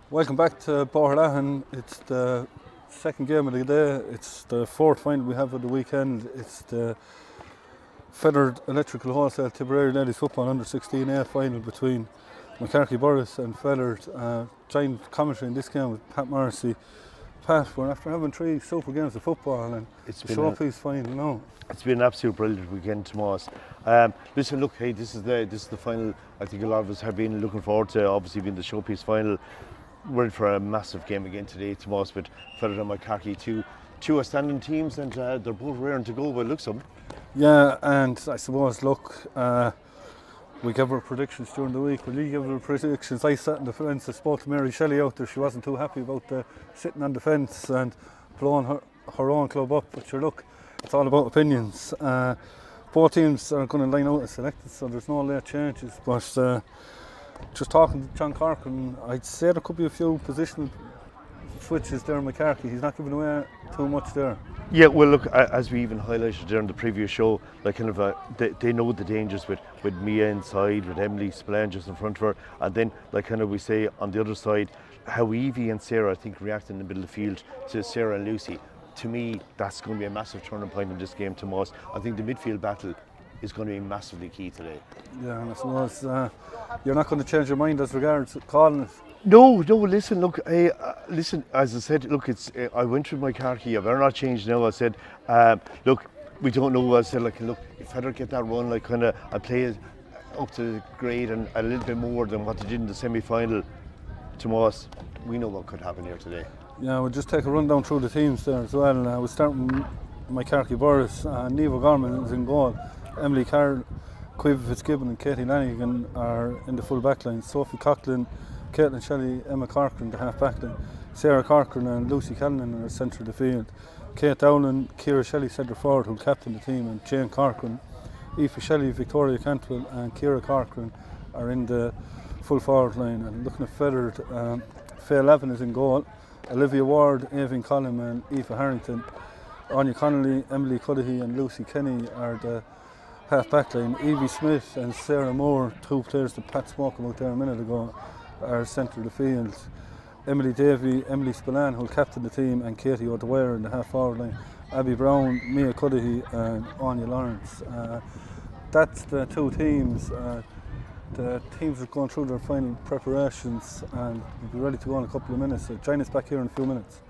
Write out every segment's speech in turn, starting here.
Welcome back to Boherlahan. It's the second game of the day. It's the fourth final we have of the weekend. It's the Fethard Electrical Wholesale Tipperary Ladies Football Under 16A final between Moycarkey-Borris and Fethard. Joined commentary in this game with Pat Morrissey. Pat, we're after having three super games of football and It's the been showpiece final now. It's been an absolute brilliant weekend, Tomas. Listen, look, hey, this is the final. I think a lot of us have been looking forward to. Obviously, being the showpiece final. We're in for a massive game again today, Tomas, with Fethard and Moycarkey, two outstanding teams, and they're both raring to go by the looks of them. Yeah, and I suppose, look, we gave our predictions during the week. Will you give our predictions? I sat on the fence. I spoke to Mary Shelley out there. She wasn't too happy about sitting on the fence and blowing her own club up. But sure, look, it's all about opinions. Both teams are going to line out as selected, so there's no late changes. But just talking to John Corcoran, I'd say there could be a few positional switches there in Moycarkey. He's not giving away too much there. Yeah, well, look, as we even highlighted during the previous show, like they know the dangers with Mia inside, with Emily Spillane just in front of her, and then we say on the other side, how Evie and Sarah, I think, react in the middle of the field to Sarah and Lucy. To me, that's going to be a massive turning point in this game, Tomas. I think the midfield battle is going to be massively key today. Yeah, and I suppose you're not going to change your mind as regards calling it. No, listen, look, listen, as I said, look, I went through Moycarkey, I better not change now. I said, look, we don't know. I said, look, if Fethard get that run, I play it up to the grade and a little bit more than what they did in the semi-final, Tomas, we know what could happen here today. Yeah, we'll just take a run down through the teams there as well. We'll start with Moycarkey-Borris. Niamh Gorman is in goal. Emily Carroll, Quiva Fitzgibbon and Katie Lanigan are in the full back line. Sophie Coughlin, Caitlin Shelley, Emma Corcoran, the half back line. Sarah Corcoran and Lucy Callanan are centre of the field. Kate Dowland, Ciara Shelley centre forward, who captain the team, and Jane Corcoran, Aoife Shelley, Victoria Cantwell and Ciara Corcoran are in the full forward line. And looking at Fethard, Faye Levin is in goal. Olivia Ward, Aoibhinn Collum and Aoife Harrington. Anya Connolly, Emily Cudahy and Lucy Kenny are the half back line. Evie Smith and Sarah Moore, two players that Pat spoke about there a minute ago, are centre of the field. Emily Davey, Emily Spillane, who'll captain the team, and Katie O'Dwyer in the half forward line. Abby Brown, Mia Cudahy and Anya Lawrence. That's the two teams. The teams are going through their final preparations and will be ready to go in a couple of minutes. So join us back here in a few minutes.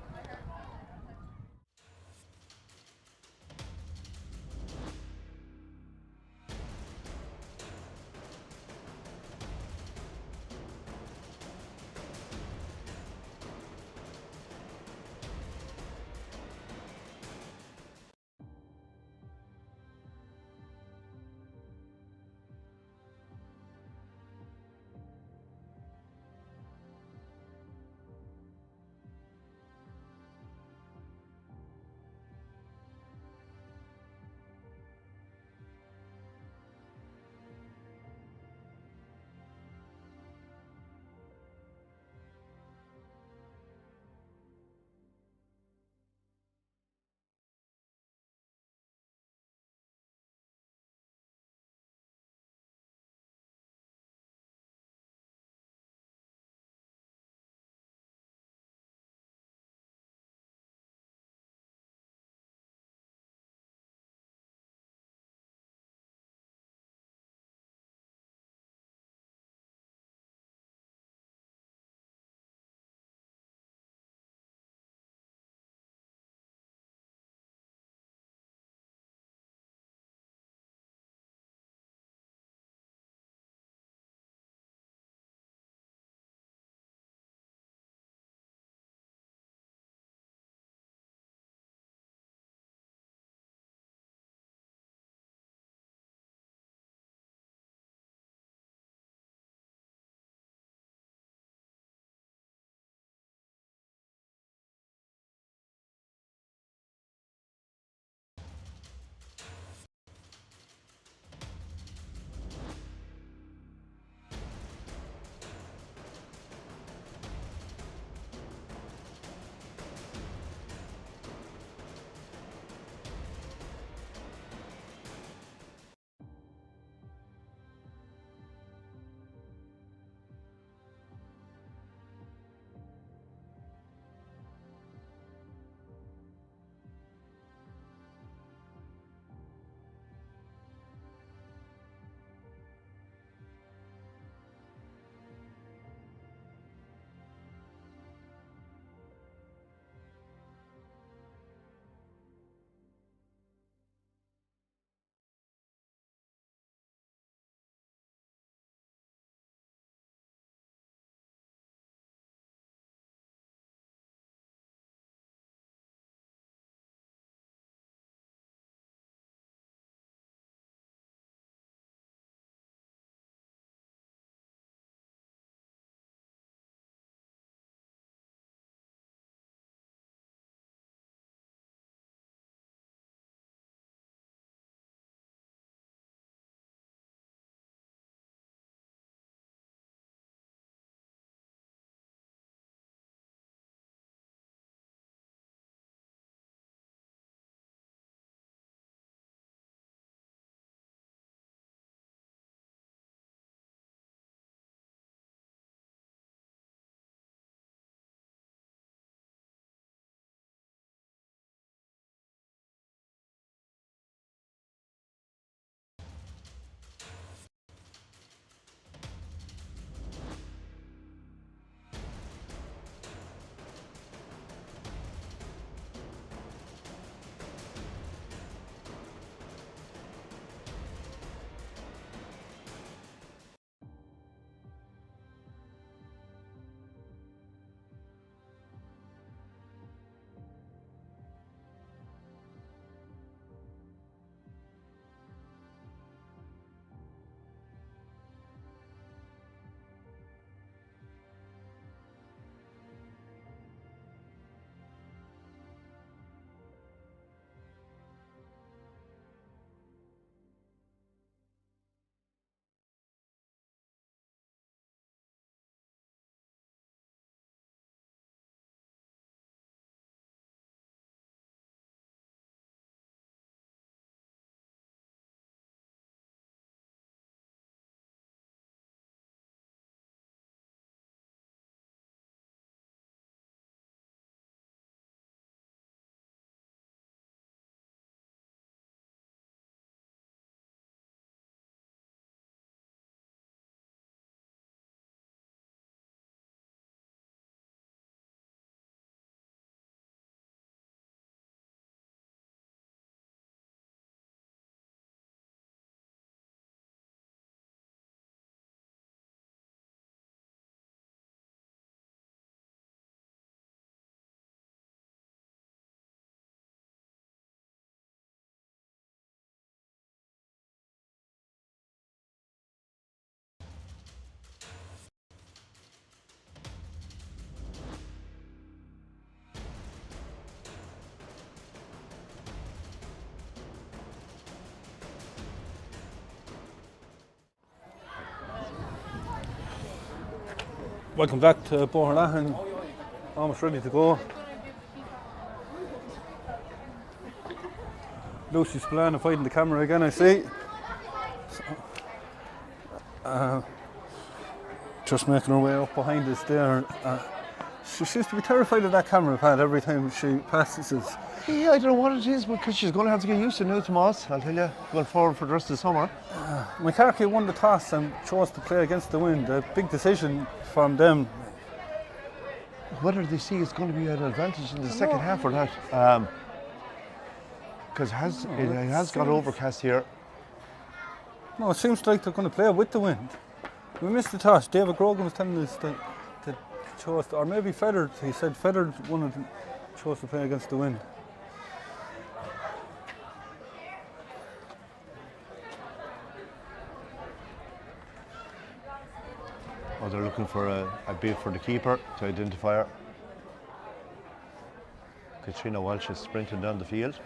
Welcome back to Boherlahan, almost ready to go. Lucy Spillane fighting the camera again, I see. Just making her way up behind us there. She seems to be terrified of that camera pad every time she passes us. Yeah, I don't know what it is, because she's going to have to get used to it now, Tomas. I'll tell you, going forward for the rest of the summer. Moycarkey won the toss and chose to play against the wind. A big decision from them. Whether they see it's going to be an advantage in the second half or not, because it has got overcast here. No, it seems like they're going to play with the wind. We missed the toss. David Grogan was telling us that chose, or maybe Fethard. He said Fethard chose to play against the wind. Oh, they're looking for a bid for the keeper to identify her. Katrina Walsh is sprinting down the field.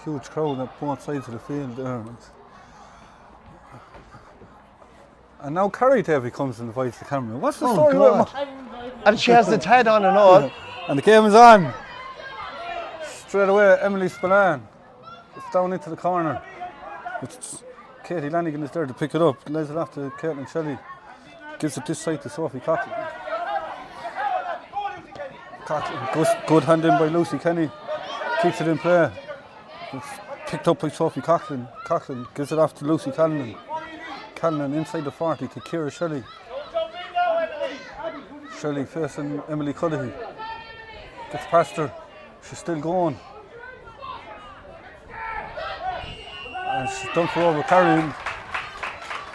Huge crowd at both sides of the field there. And now Carrie Davy comes and invites the camera. What's the story about And she has the TED on and all. And the game is on. Straight away, Emily Spillane. It's down into the corner. It's Katie Lanigan is there to pick it up. Lays it off to Caitlin Shelley. Gives it this side to Sophie Coughlin. Good hand in by Lucy Kenny. Keeps it in play. It's picked up by Sophie Coughlin. Coughlin gives it off to Lucy Callinan. Callinan inside the 40 to Ciara Shelley. Shelley facing Emily Cudahy. Gets past her. She's still going. And she's done for over carrying.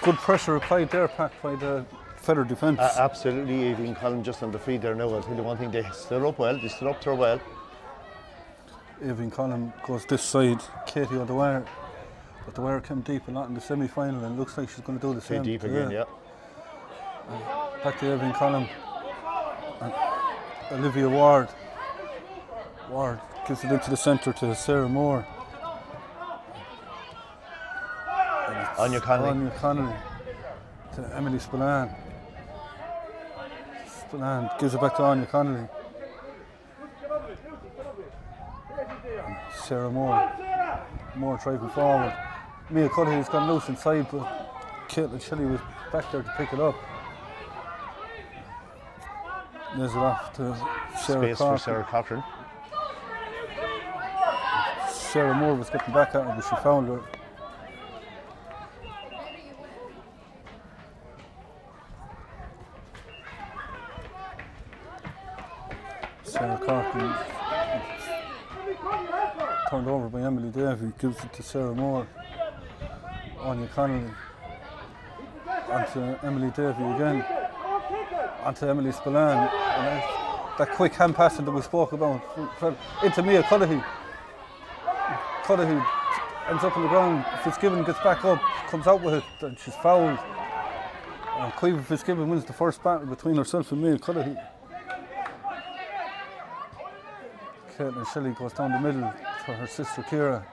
Good pressure applied there, Pat, by the Fethard defence. Absolutely, Aileen Collins just on the feet there now. I'll tell you one thing, they stood up well, they stood up to her well. Aileen Collins goes this side, Katie O'Dwyer. But the wire came deep a lot in the semi-final and looks like she's going to do the same. Deep again, yeah. Back to Aileen Collins. Olivia Ward. Ward gives it into the centre to Sarah Moore. Anya Connolly. Anya Connolly to Emily Spillane. Spillane gives it back to Anya Connolly. And Sarah Moore. Moore driving forward. Mia Cudahy's gone loose inside, but Caitlin Shelley was back there to pick it up. There's it off to Sarah Space Cochran. for Sarah Cochran. Sarah Moore was getting back at her, but she found her. Sarah Cochran turned over by Emily Davy, gives it to Sarah Moore. Anya Connolly. Onto Emily Davy again. Onto Emily Spillane. And that quick hand passing that we spoke about. Into Mia Cudahy. Cudahy ends up on the ground. Fitzgibbon gets back up, comes out with it, and she's fouled. And Caoimhe Fitzgibbon wins the first battle between herself and Mia Cudahy. Caitlin Shelley goes down the middle for her sister Ciara.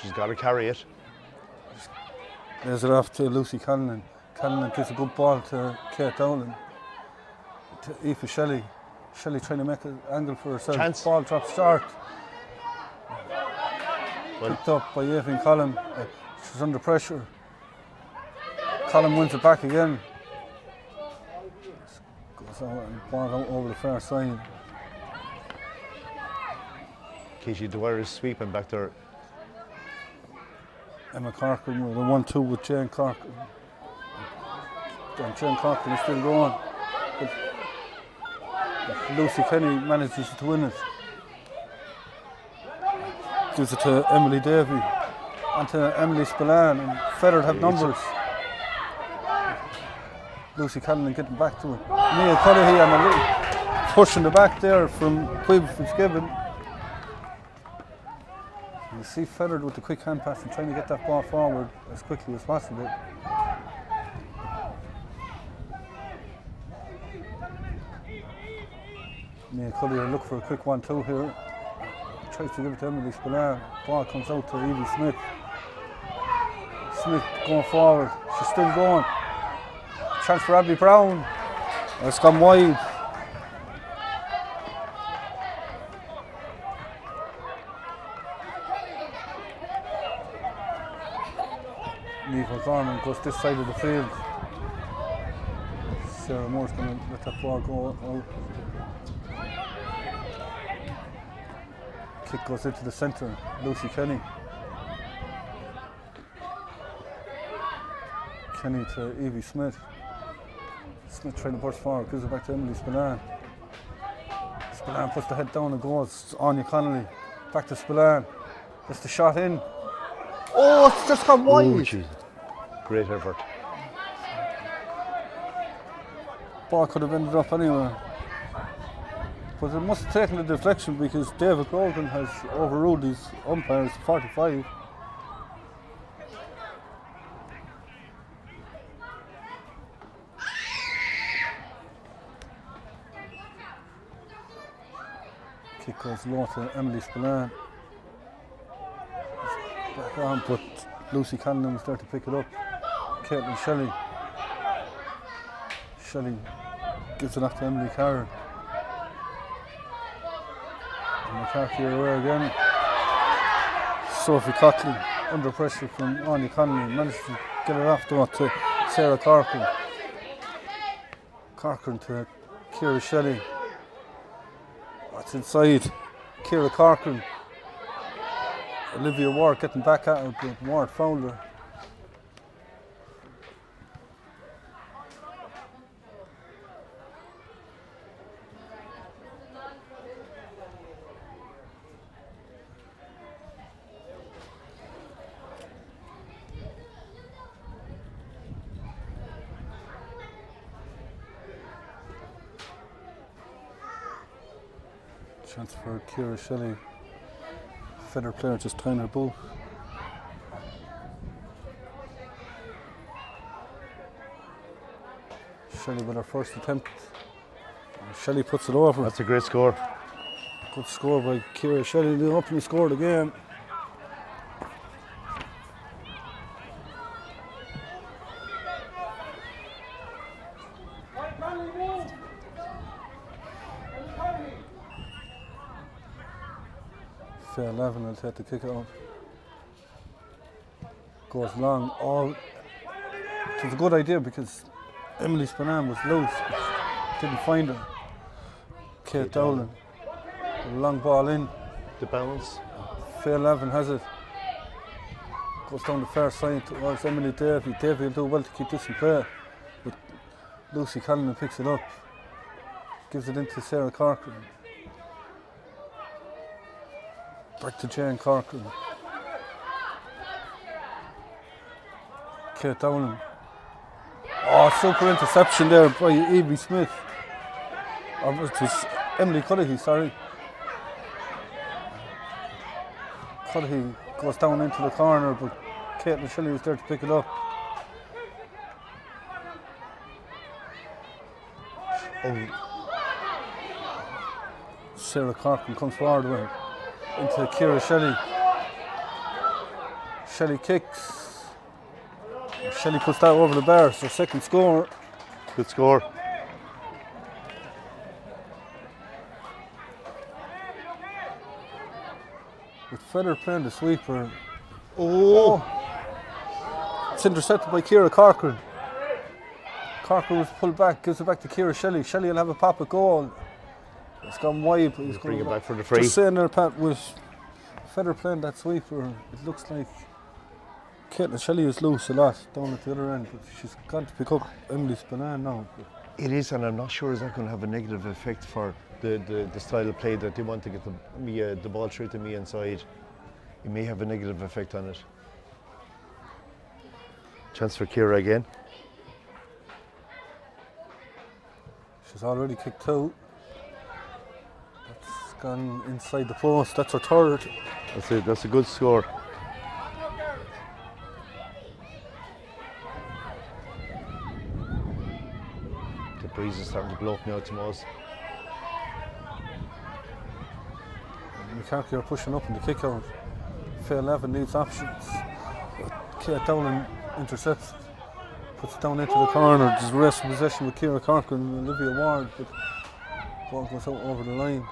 She's got to carry it. There's it off to Lucy Callinan. Callinan gives a good ball to Kate Dowling. To Aoife Shelley. Shelley trying to make an angle for herself. Chance. Ball drops short. Picked up by Aileen Collins. She's under pressure. Collins wins it back again. Goes out and ball out over the far side. Katie Dwyer is sweeping back there. Emma Corcoran with a 1-2 with Jane Corcoran. And Jane Corcoran is still going. But Lucy Kenny manages to win it. Gives it to Emily Davy. And to Emily Spillane. And Fethard have numbers. Lucy Callinan getting back to her. Mia Cudahy and a little pushing the back there from Caoimhe Fitzgibbon. You see Fethard with the quick hand pass and trying to get that ball forward as quickly as possible. Nia Collier look for a quick 1-2 here. Tries to give it to Emily Spillane. Ball comes out to Evie Smith. Smith going forward. She's still going. Chance for Abby Brown. It's gone wide. Niamh Gorman goes this side of the field. Sarah Moore's going to let that ball go out. Kick goes into the centre. Lucy Kenny. Kenny to Evie Smith. Smith trying to burst forward, gives it back to Emily Spillane. Spillane puts the head down and goes. Anya Connolly. Back to Spillane. Gets the shot in. Oh, it's just gone wide. Oh, geez. Great effort. Ball could have ended up anywhere. But it must have taken a deflection because David Grogan has overruled these umpires 45. Kick goes low to Emily Spillane. Back on, but Lucy Callum was there to pick it up. Caitlin Shelley. Shelley gives it off to Emily Carroll. Moycarkey away again. Sophie Coughlin under pressure from Anya Connolly. Managed to get it off to Sarah Corcoran. Corcoran to Ciara Shelley. That's inside. Ciara Corcoran. Olivia Ward getting back at her, but Ward fouled her. Chance for Ciara Shelley. Fethard player just tying her boot. Shelley with her first attempt. Shelley puts it over. That's a great score. Good score by Ciara Shelley. The opening score of the game. Fair 11 will take the kick out. Goes long. Oh, it was a good idea because Emily Spillane was loose, but didn't find her. Kate Dowling. Long ball in. The balance. Fair 11 has it. Goes down the far side towards Emily Davey. Davey will do well to keep this in play. But Lucy Callan picks it up. Gives it into Sarah Corcoran. Back to Jane Corcoran. Kate Dowling. Oh, super interception there by Evie Smith. It was Emily Cudahy, sorry. Cudahy goes down into the corner, but Caitlin Shelley was there to pick it up. Oh. Sarah Corcoran comes forward with it. Into Ciara Shelley. Shelley kicks. Shelley puts that over the bar, so second score. Good score. With Fethard playing the sweeper. Oh! It's intercepted by Ciara Corcoran. Corcoran was pulled back, gives it back to Ciara Shelley. Shelley will have a pop at goal. It's gone wide, but he's Bring going it back for the free. Just saying there, Pat, with Fethard playing that sweeper, it looks like Caitlin Shelley is loose a lot down at the other end, but she's gone to pick up Emily Spillane now. It is, and I'm not sure is that going to have a negative effect for the style of play that they want to get the ball through to me inside. It may have a negative effect on it. Chance for Ciara again. She's already kicked out. That's gone inside the post. That's her third. That's it. That's a good score. The breeze is starting to blow up now, Tomas. Moycarkey are pushing up in the kick out. Fair Levin needs options. Kate Dowling intercepts, puts it down into the corner. There's rest of possession with Ciara Corcoran and Olivia Ward, but ball goes out over the line.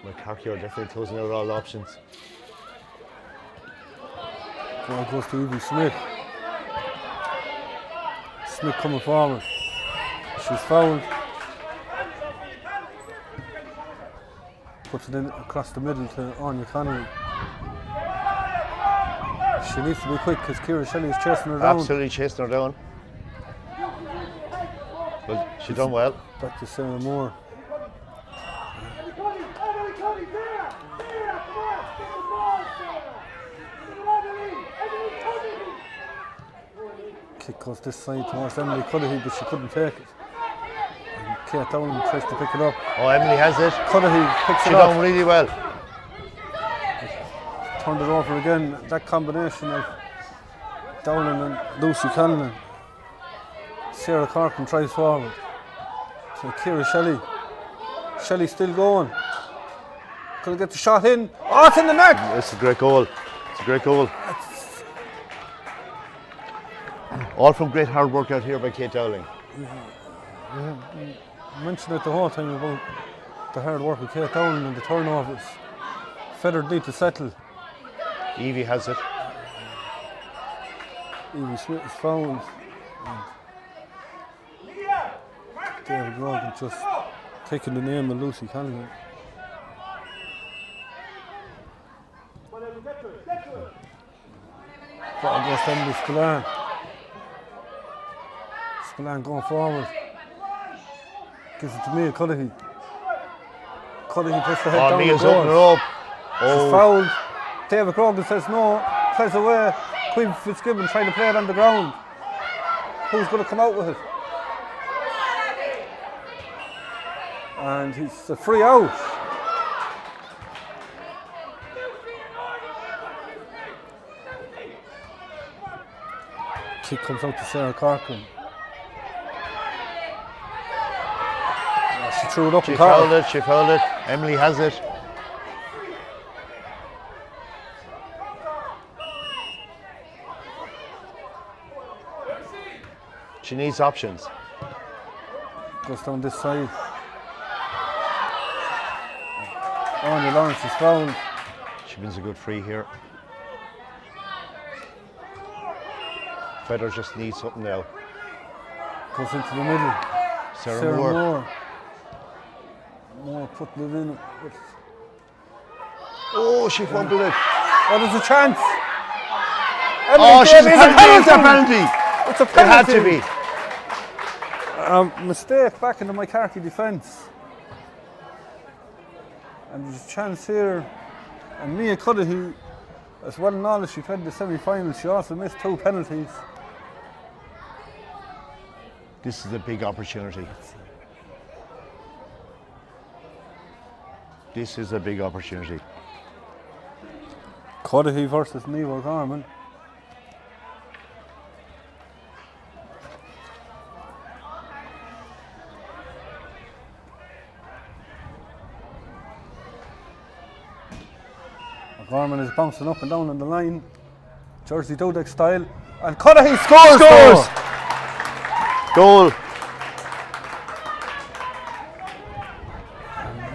Moycarkey are definitely closing out all options. Ball goes to Evie Smith. Smith coming forward. She's fouled. Puts it in across the middle to Anya Connery. She needs to be quick because Ciara Shelley is chasing her down. Absolutely chasing her down. Well, she done well. Back to Sarah Moore. Kick goes this side towards Emily Cudahy, but she couldn't take it. And Kate Dowling tries to pick it up. Oh, Emily has it. Cudahy picks She it up. done really well. Turned it over again. That combination of Dowling and Lucy Conlon. Sarah Corcoran tries forward. So Ciara Shelley. Shelley still going. Couldn't get the shot in. Oh, it's in the net! It's a great goal. It's a great goal. All from great hard work out here by Kate Dowling. I mentioned it the whole time about the hard work of Kate Dowling and the turnovers. Fethard need to settle. Evie has it. Evie Smith is fouled. David Grogan just taking the name of Lucy Conlon. Ball goes to Emily Spillane. Spillane going forward. Gives it to Mia Cudahy. Cudahy puts the head down. Mia's opening her up. She's fouled. David Grogan says no. Plays away. Queen Fitzgibbon trying to play it on the ground. Who's going to come out with it? And it's a free out. Kick comes out to Sarah Corcoran. She threw it up. She fouled it. She fouled it. Emily has it. She needs options. Goes down this side. Anya Lawrence is fouled. She wins a good free here. Fethard just needs something now. Goes into the middle. Sarah Moore. Moore putting it in. Oh, she fumbled it. Oh, there's a chance. Oh, she's a penalty. It's a penalty. It had to be. Mistake back in the Moycarkey defence. And there's a chance here. And Mia Cudahy, as well known as she played in the semi-final, she also missed 2 penalties. This is a big opportunity. This is a big opportunity. Cudahy versus Niamh O'Gorman. O'Gorman is bouncing up and down on the line, Jersey Dudek style, and Cudahy scores! Goal!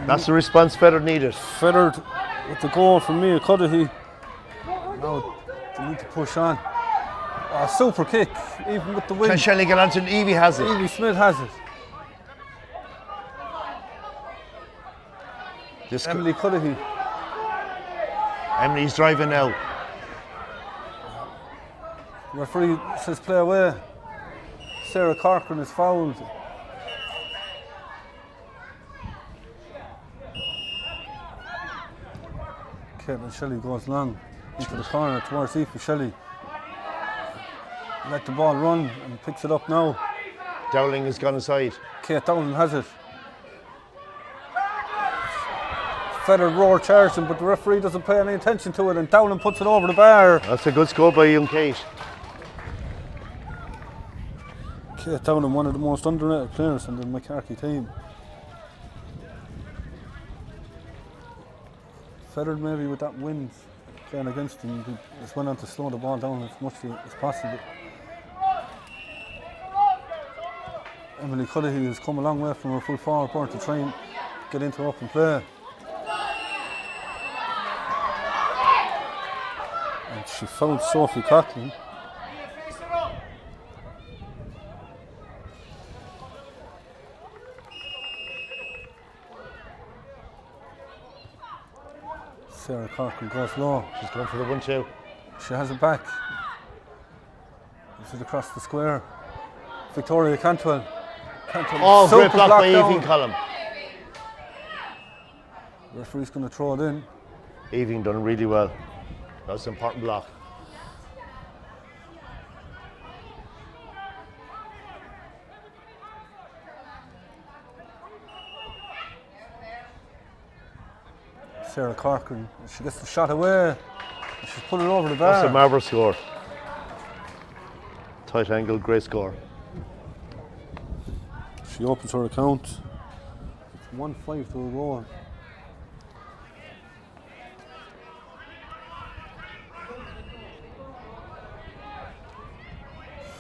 That's the response Fethard needed. Fethard with the goal from Mia Cudahy. Now they need to push on. Oh, super kick, even with the wind. Can Shelley get onto it? Evie has it. Evie Smith has it. Emily Cudahy. Emily's driving now. Referee says play away. Sarah Corcoran is fouled. Caitlin Shelley goes long into the corner towards Aoife Shelley. Let the ball run and picks it up now. Dowling has gone inside. Kate Dowling has it. Fethard roar charged him, but the referee doesn't pay any attention to it, and Dowling puts it over the bar. That's a good score by young Kate. Kate Downham, one of the most underrated players in the Moycarkey team. Fethard maybe with that wind playing against him, he just went on to slow the ball down as much as possible. Emily Cullaghy has come a long way from her full forward part to try and get into open play. And she fouled Sophie Coughlin. Sarah Corcoran goes low. She's going for the 1-2. She has it back. This is across the square. Victoria Cantwell. Oh, great block by Evie Collum. The referee's going to throw it in. Evie done really well. That's an important block. Sarah Corcoran, she gets the shot away. She's pulling over the bar. That's a marvellous score. Tight angle, great score. She opens her account. It's 1-5 to a goal.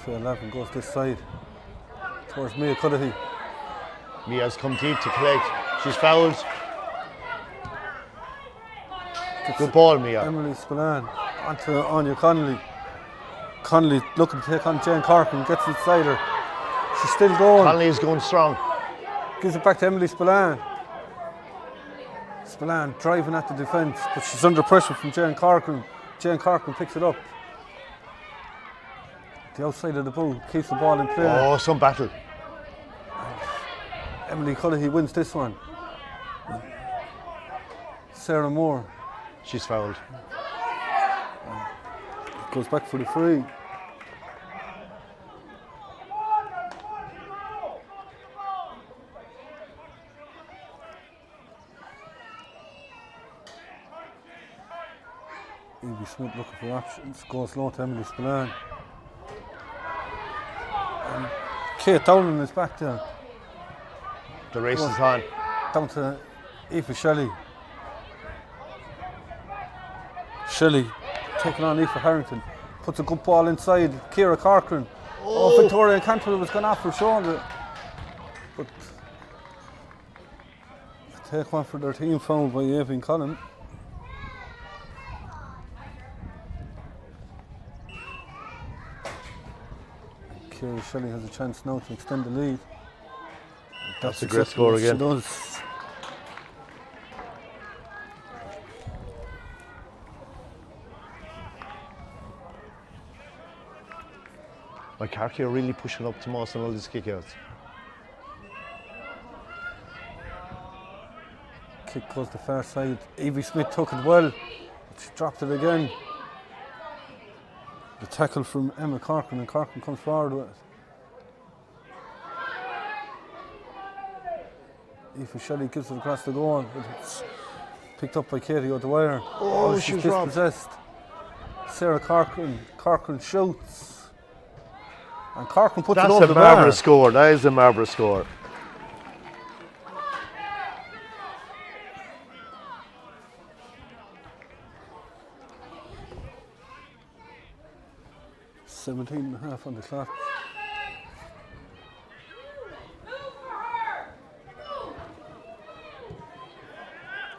So 11 goes this side towards Mia Cullaghy. Mia's come deep to collect. She's fouled. Good ball, Mia. Emily Spillane onto Anya Connolly. Connolly looking to take on Jane Corcoran, gets inside her. She's still going. Connolly is going strong. Gives it back to Emily Spillane. Spillane driving at the defence, but she's under pressure from Jane Corcoran. Jane Corcoran picks it up. The outside of the boot keeps the ball in play. Oh, some battle. Emily Cullaghy wins this one. Sarah Moore. She's fouled. Goes back for the free. Evie Smith looking for options. Goes low to Emily Spillane. And Kate Dowling is back there. The race is on. Down to Aoife Shelley. Shelley taking on Aoife Harrington. Puts a good ball inside. Ciara Corcoran. Oh, Victoria Cantwell was going off her shoulder. But take one for their team foul by Evie Collum. Ciara Shelley has a chance now to extend the lead. That's a great score again. She does. Moycarkey are really pushing up to Moss on all these kickouts. Kick goes the far side. Evie Smith took it well. She dropped it again. The tackle from Emma Corcoran, and Corcoran comes forward with it. Aoife Shelley gives it across the goal. It's picked up by Katie O'Dwyer. Oh, she's dispossessed. Sarah Corcoran. Corcoran shoots. And Corcoran puts it over the bar. That's a marvellous score. That is a marvellous score. .17.5 on the clock.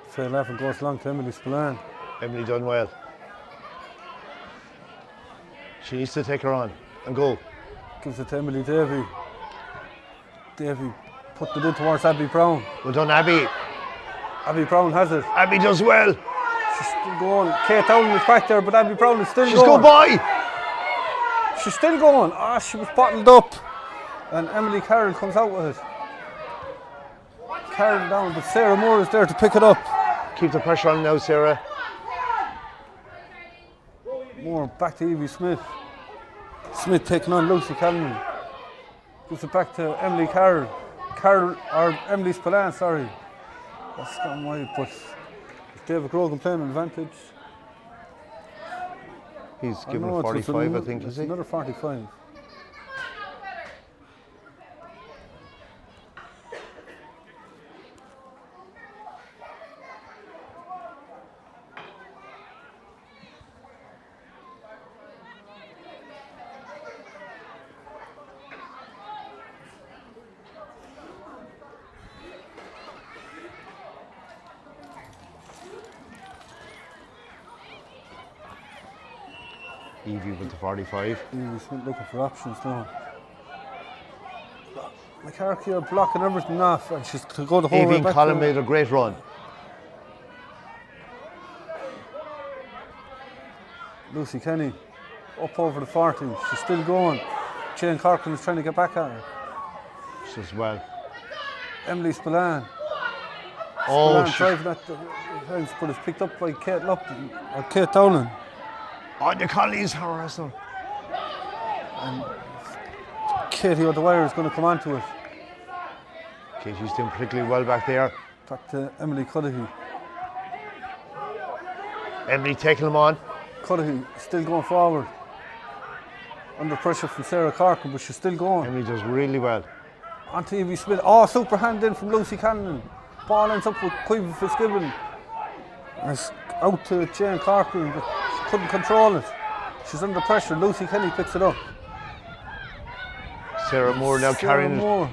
Fair 11 goes long to Emily Spillane. Emily done well. She needs to take her on and go. Gives it to Emily Davey. Davey put it in towards Abby Brown. Well done, Abby. Abby Brown has it. Abby does well. She's still going. Kate Dowling is back there, but Abby Brown is still She's going. She's good boy. She's still going. Ah, she was bottled up. And Emily Carroll comes out with it. Carroll down, but Sarah Moore is there to pick it up. Keep the pressure on now, Sarah. Moore back to Evie Smith. Smith taking on Lucy Cameron. Gives it back to Emily Carroll. Or Emily Spillane, sorry. That's gone wide, but David Grogan playing an advantage. He's given 45, I think, is he? Another 45. Evie with the 45. He's looking for options now. Moycarkey are blocking everything off, and she's to go the whole Evie way and back. Colin made a great run. Lucy Kenny up over the 40. She's still going. Jane Corcoran is trying to get back at her. As well. Emily Spillane. Oh, Spillane driving at the fence, but it's picked up by Kate Lupton or Kate Dowling. the Colley's harassing her. And Katie O'Dwyer is going to come onto it. Katie's doing particularly well back there. Back to Emily Cudahy. Emily taking them on. Cudahy still going forward. Under pressure from Sarah Corcoran, but she's still going. Emily does really well. On to Evie Smith. Oh, super hand in from Lucy Cannon. Ball ends up with Quiver Fitzgibbon. It's out to Jane Corcoran, but she couldn't control it. She's under pressure. Lucy Kenny picks it up. Sarah Moore now carrying it. Moore.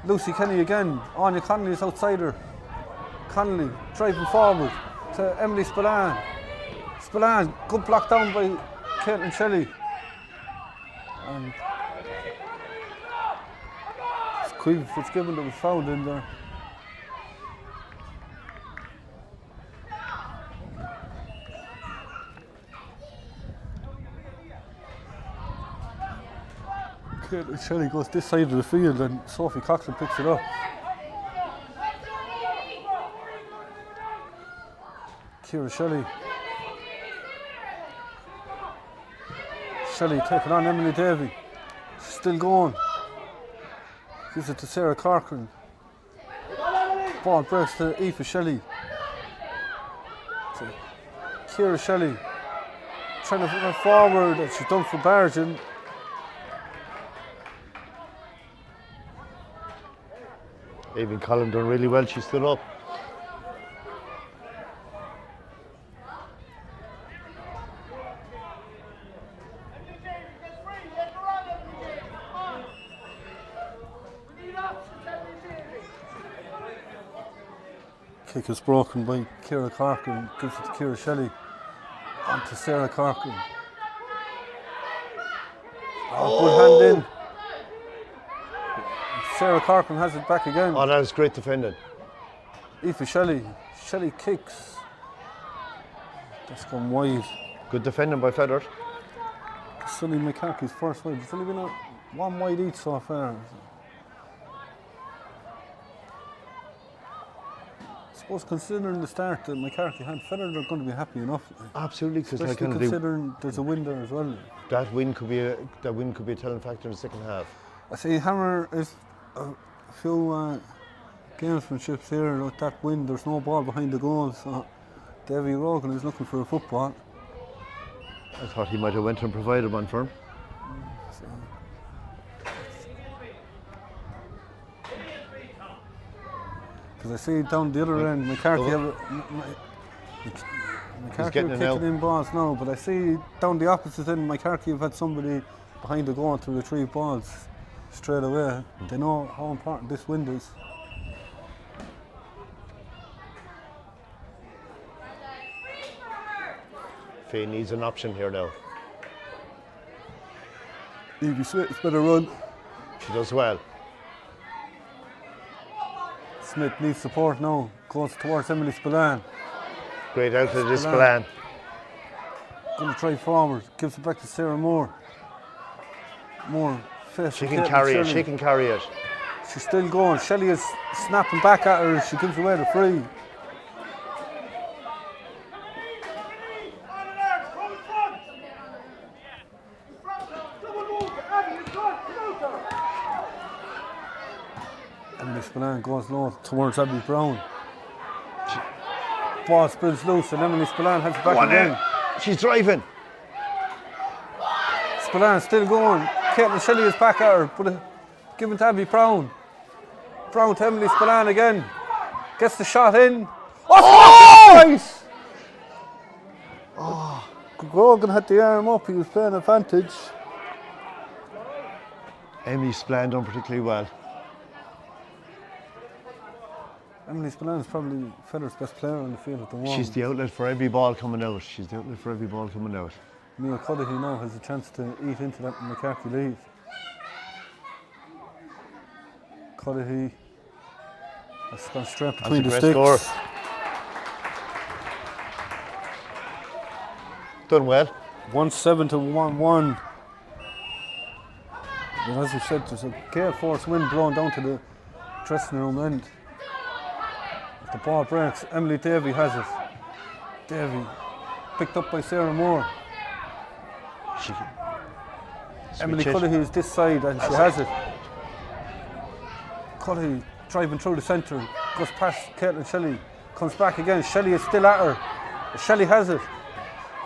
Lucy Kenny again. Anya Connolly is outside her. Connolly driving forward to Emily Spillane. Spillane, good block down by Caitlin Shelley. And it's Quiver Fitzgibbon that was fouled in there. Caitlin Shelley goes this side of the field and Sophie Coxon picks it up. Ciara Shelley. Shelley taking on Emily Davey. She's still going. Gives it to Sarah Corcoran. Ball breaks to Aoife Shelley. To Ciara Shelley. Trying to run forward and she's done for barging. Even Colin done really well. She stood up. Kick is broken by Ciara Corcoran. Gives it to Ciara Shelley. On to Sarah Corcoran. Oh, good hand in. Sarah Corcoran has it back again. Oh, that was great defending. Aoife Shelley. Shelley kicks. That's gone wide. Good defending by Fethard. Sonny Moycarkey's first wide. It's only been one wide each so far. I suppose considering the start that Moycarkey had, Fethard are going to be happy enough. Absolutely, because Especially considering there's a win there as well. That win could be a telling factor in the second half. I see Hammer is a few gamesmanships here. With that win, there's no ball behind the goal, so Davy Rogan is looking for a football. I thought he might have went and provided one for him. Because I see down the other end, Moycarkey are kicking in balls now, but I see down the opposite end, Moycarkey have had somebody behind the goal to retrieve balls straight away. They know how important this win is. Faye needs an option here now. Evie Smith's better run. She does well. Smith needs support now. Goes towards Emily Spillane. Great out of this Spillane. Going to try forward. Gives it back to Sarah Moore. Moore face. She can carry it. She can carry it. She's still going. Shelley is snapping back at her as she gives away the free. Emily Spillane goes low towards Abby Brown. Ball spills loose and Emily Spillane has it back again. She's driving. Spillane still going. Caitlin Shelley is back at her, but given to Abby Brown. Brown to Emily Spillane again. Gets the shot in. Oh! Nice! Oh. Grogan had the arm up, he was playing advantage. Emily Spillane done particularly well. Emily Spillane is probably Fethard's best player on the field at the moment. She's the outlet for every ball coming out. Mia Cudahy now has a chance to eat into that Moycarkey lead. Cudahy has gone straight between the sticks. Score. Done well. 1-7 to 1-1. And as we said, there's a gale force wind blowing down to the dressing room end. If the ball breaks, Emily Davey has it. Davey picked up by Sarah Moore. Emily Cudahy is this side and she has it. Cudahy driving through the centre, goes past Caitlin Shelley, comes back again. Shelley is still at her. Shelley has it.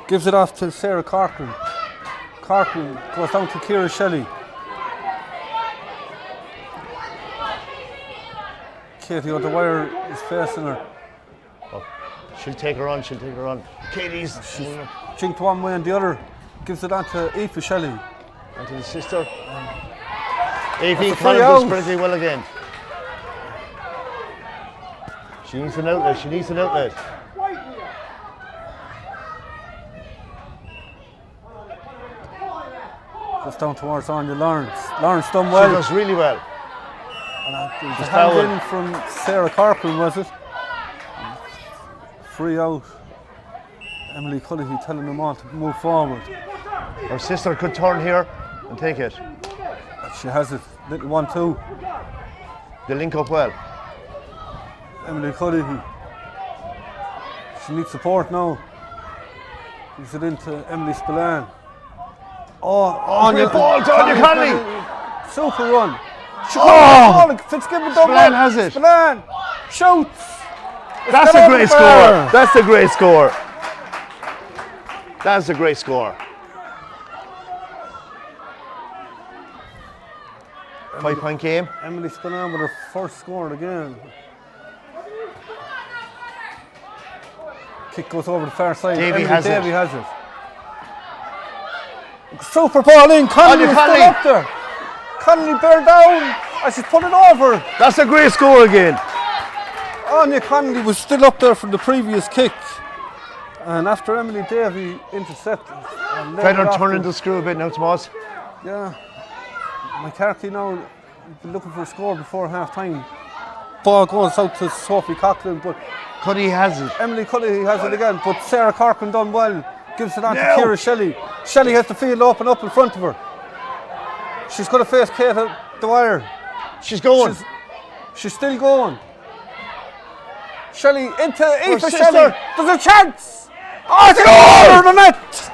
Gives it off to Sarah Corcoran. Corcoran goes down to Ciara Shelley. Katie O'Dwyer is facing her. Oh, she'll take her on. Katie's Chinked one way and the other. Gives it on to Aoife Shelley. And to the sister. Aoife does pretty well again. She needs an outlet. Goes down towards Anya Lawrence. Lawrence done well. She does really well. And the hand in from Sarah Corcoran, was it? Free out. Emily Cudahy telling them all to move forward. Her sister could turn here and take it. She has it. Little 1-2. They link up well. Emily Cudahy. She needs support now. Gives it into Emily Spillane. Oh, great ball to Anya Connolly. Super run. Fitzgibbon done Spillane has it. Spillane shoots. That's a great score. That's a great score. That's a great score. 5-point game. Emily Spillane with her first score of the game. Kick goes over the far side. Davey has it. Super ball in. Connolly is still up there. Connolly bear down. And she's put it over. That's a great score again. Anya Connolly was still up there from the previous kick. And after Emily Davey intercepted. Fethard turning the screw a bit now, Tomas. Yeah. Moycarkey now been looking for a score before half time. Ball goes out to Sophie Coughlin, but Cudahy has it. Emily Cudahy has it again, but Sarah Corcoran done well. Gives it on to Ciara Shelley. Shelley has the field open up in front of her. She's going to face Kate Dwyer. She's going. She's still going. Shelley into Aoife Shelley. There's a chance. Oh, it's over the net.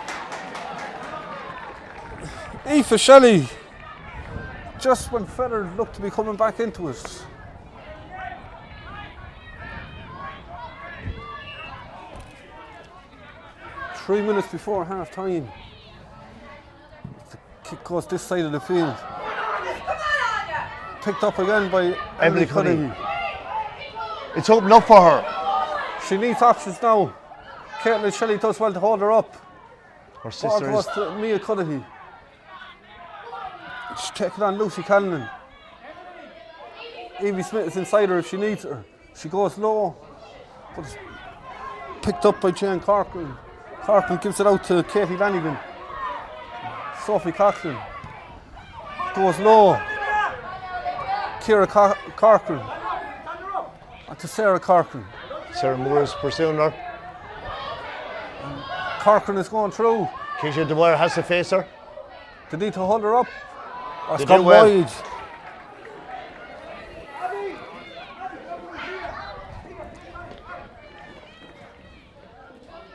Aoife Shelley. Just when Fethard looked to be coming back into it. Three minutes before half time. The kick goes this side of the field. Picked up again by Emily Cudahy. It's opened up for her. She needs options now. Caitlin Shelley does well to hold her up. Her sister goes to Mia Cudahy. She's taking on Lucy Callinan. Evie Smith is inside her if she needs her. She goes low, but it's picked up by Jane Corcoran. Corcoran gives it out to Katie Lanigan. Sophie Coughlin goes low. Ciara Corcoran. And to Sarah Corcoran. Sarah Moore is pursuing her. Corcoran is going through. Keisha Dwyer has to face her. They need to hold her up. They It's gone do well. wide.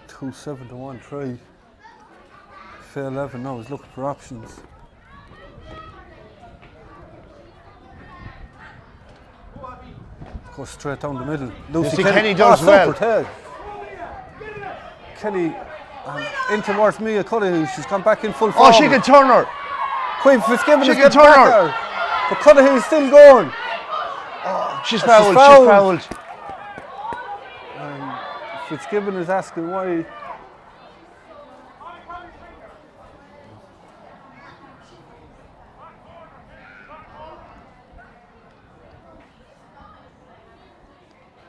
Two 7 to 1 try. Fair 11 now is looking for options. Goes straight down the middle. Lucy Kenny does well. Super Kenny in towards Mia Cudahy. She's gone back in full form. Oh, she can turn her. Queen Fitzgibbon She is can getting turn back her. at her. But Cudahy is still going. She's fouled. Fitzgibbon is asking why.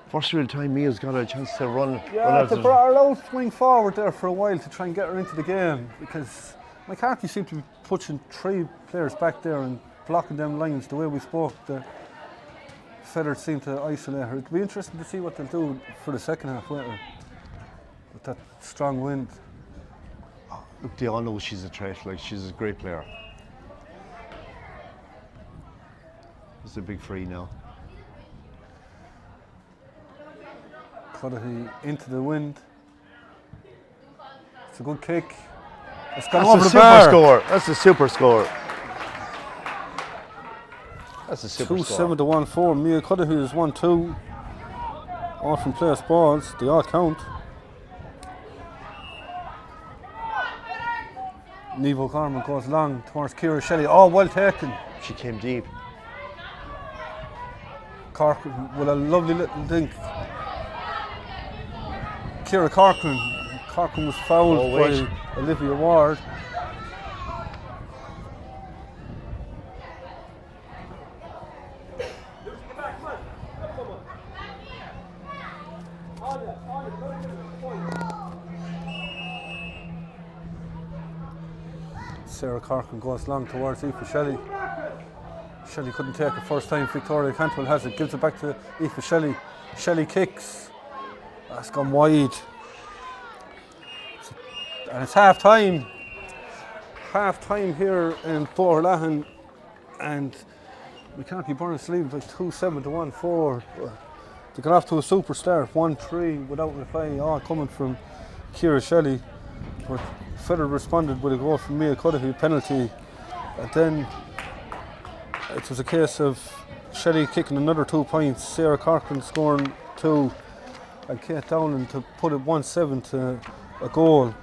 First real time Mia's got a chance to run. Yeah, they brought her out swing forward there for a while to try and get her into the game, because Moycarkey seemed to be pushing 3 players back there and blocking them lines the way we spoke. The Fethard seemed to isolate her. It'd be interesting to see what they'll do for the second half with her, with that strong wind. Look, they all know she's a threat. Like, she's a great player. It's a big free now. Cudahy into the wind. It's a good kick. It's gone over the bar. Super score. That's a super score. That's a super score. 2-7 to 1-4. Mia Cudahy is 1-2. All from players' balls. They all count. Niamh O'Gorman goes long towards Ciara Shelley. Oh, well taken. She came deep. Corcoran with a lovely little dink. Ciara Corcoran. Corcoran was fouled by Olivia Ward. Sarah Corcoran goes long towards Aoife Shelley. Shelley couldn't take it first time. Victoria Cantwell has it, gives it back to Aoife Shelley. Shelley kicks. That's gone wide. And it's half time. Half time here in Boherlahan, and Moycarkey-Borris lead by 2-7 to 1-4. They got off to a super start, 1-3 without reply, all coming from Ciara Shelley. But Fethard responded with a goal from Mia Cudahy, penalty, and then it was a case of Shelley kicking another 2 points, Sarah Corcoran scoring 2, and Kate Dowling to put it 1-7 to a goal.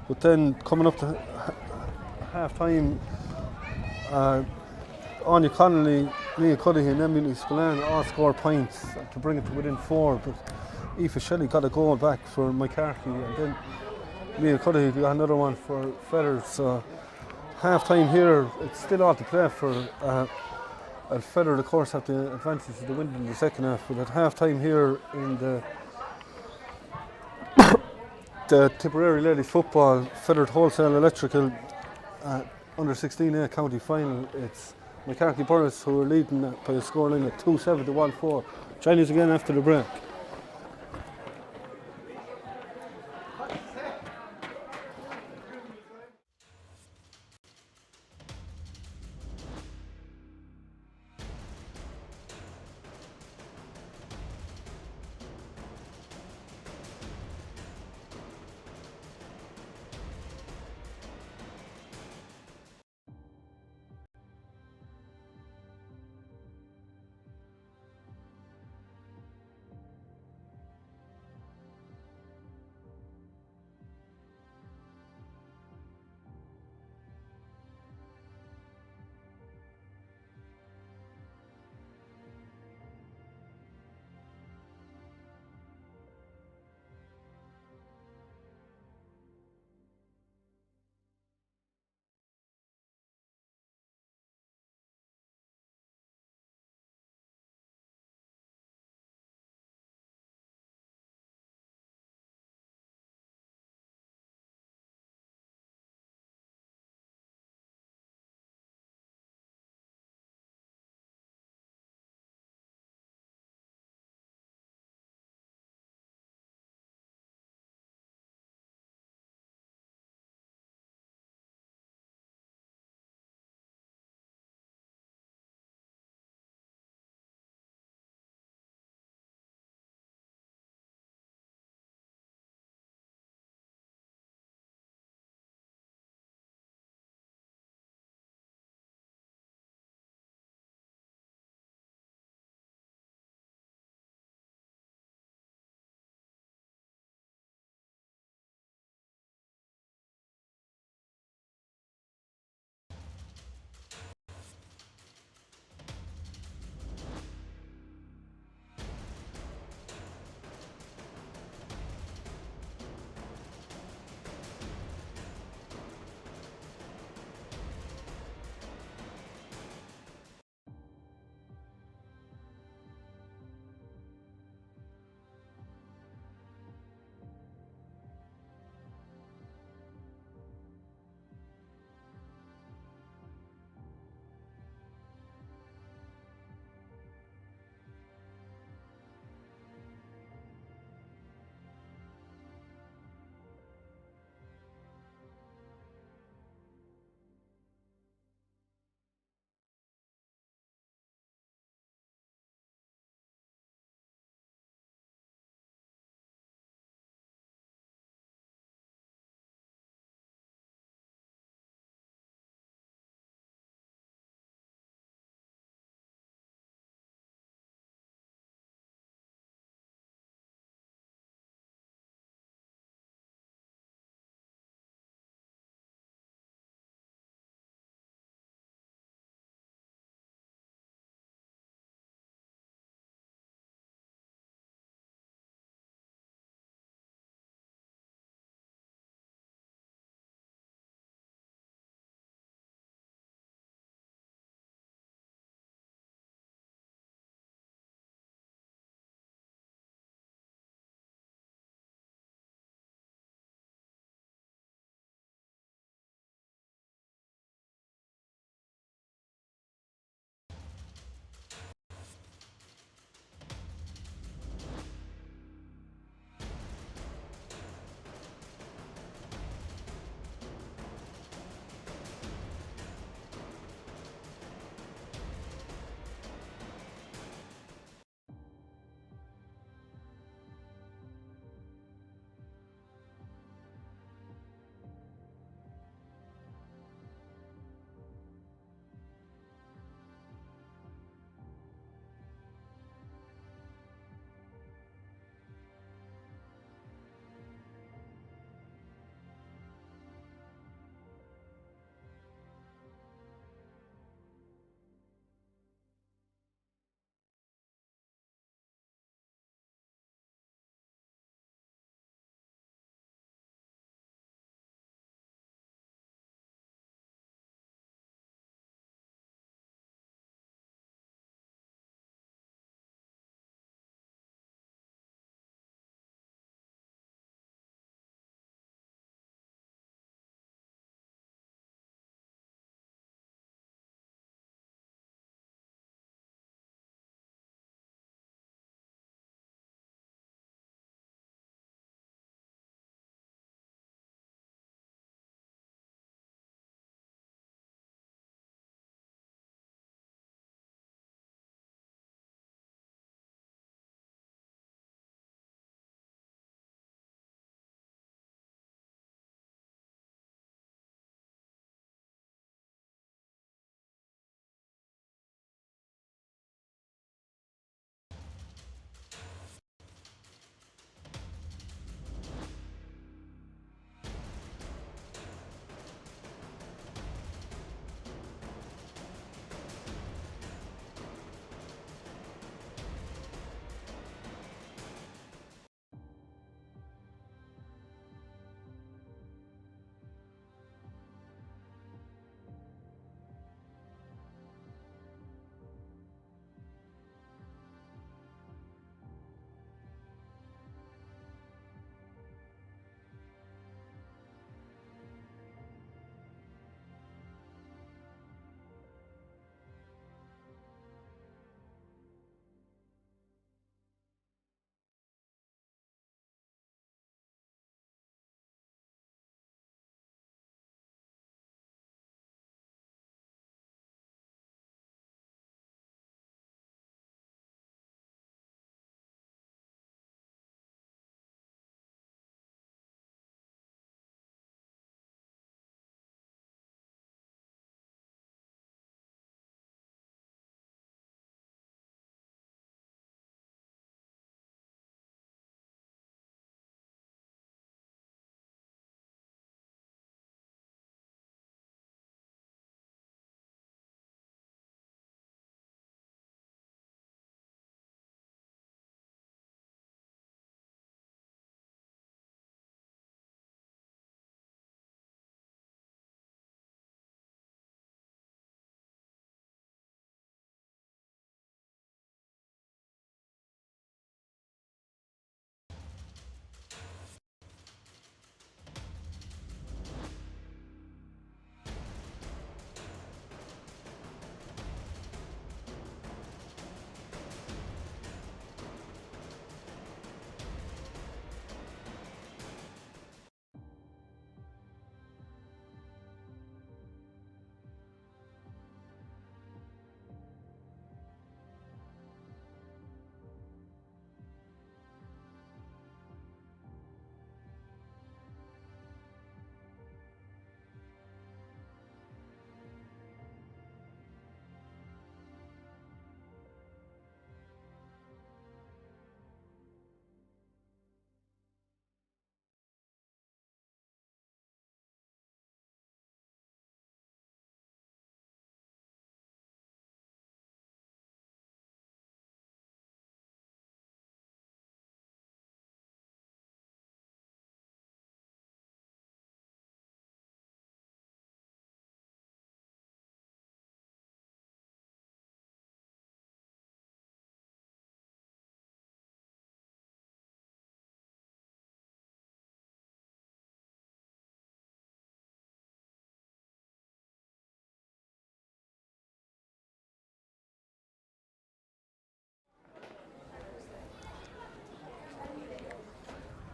But then coming up to half time, Anya Connolly, Mia Cudahy and Emily Spillane all scored points to bring it to within 4, but Aoife Shelley got a goal back for Moycarkey, and then Mia Cudahy got another one for Fethard. So half time here, it's still all to play for, and Fethard of course have the advantage of the wind in the second half, but at half time here in the Tipperary Ladies Football Fethard Wholesale Electrical under 16A county final, it's Moycarkey-Borris who are leading by a scoreline of 2-7 to 1-4. Join us again after the break.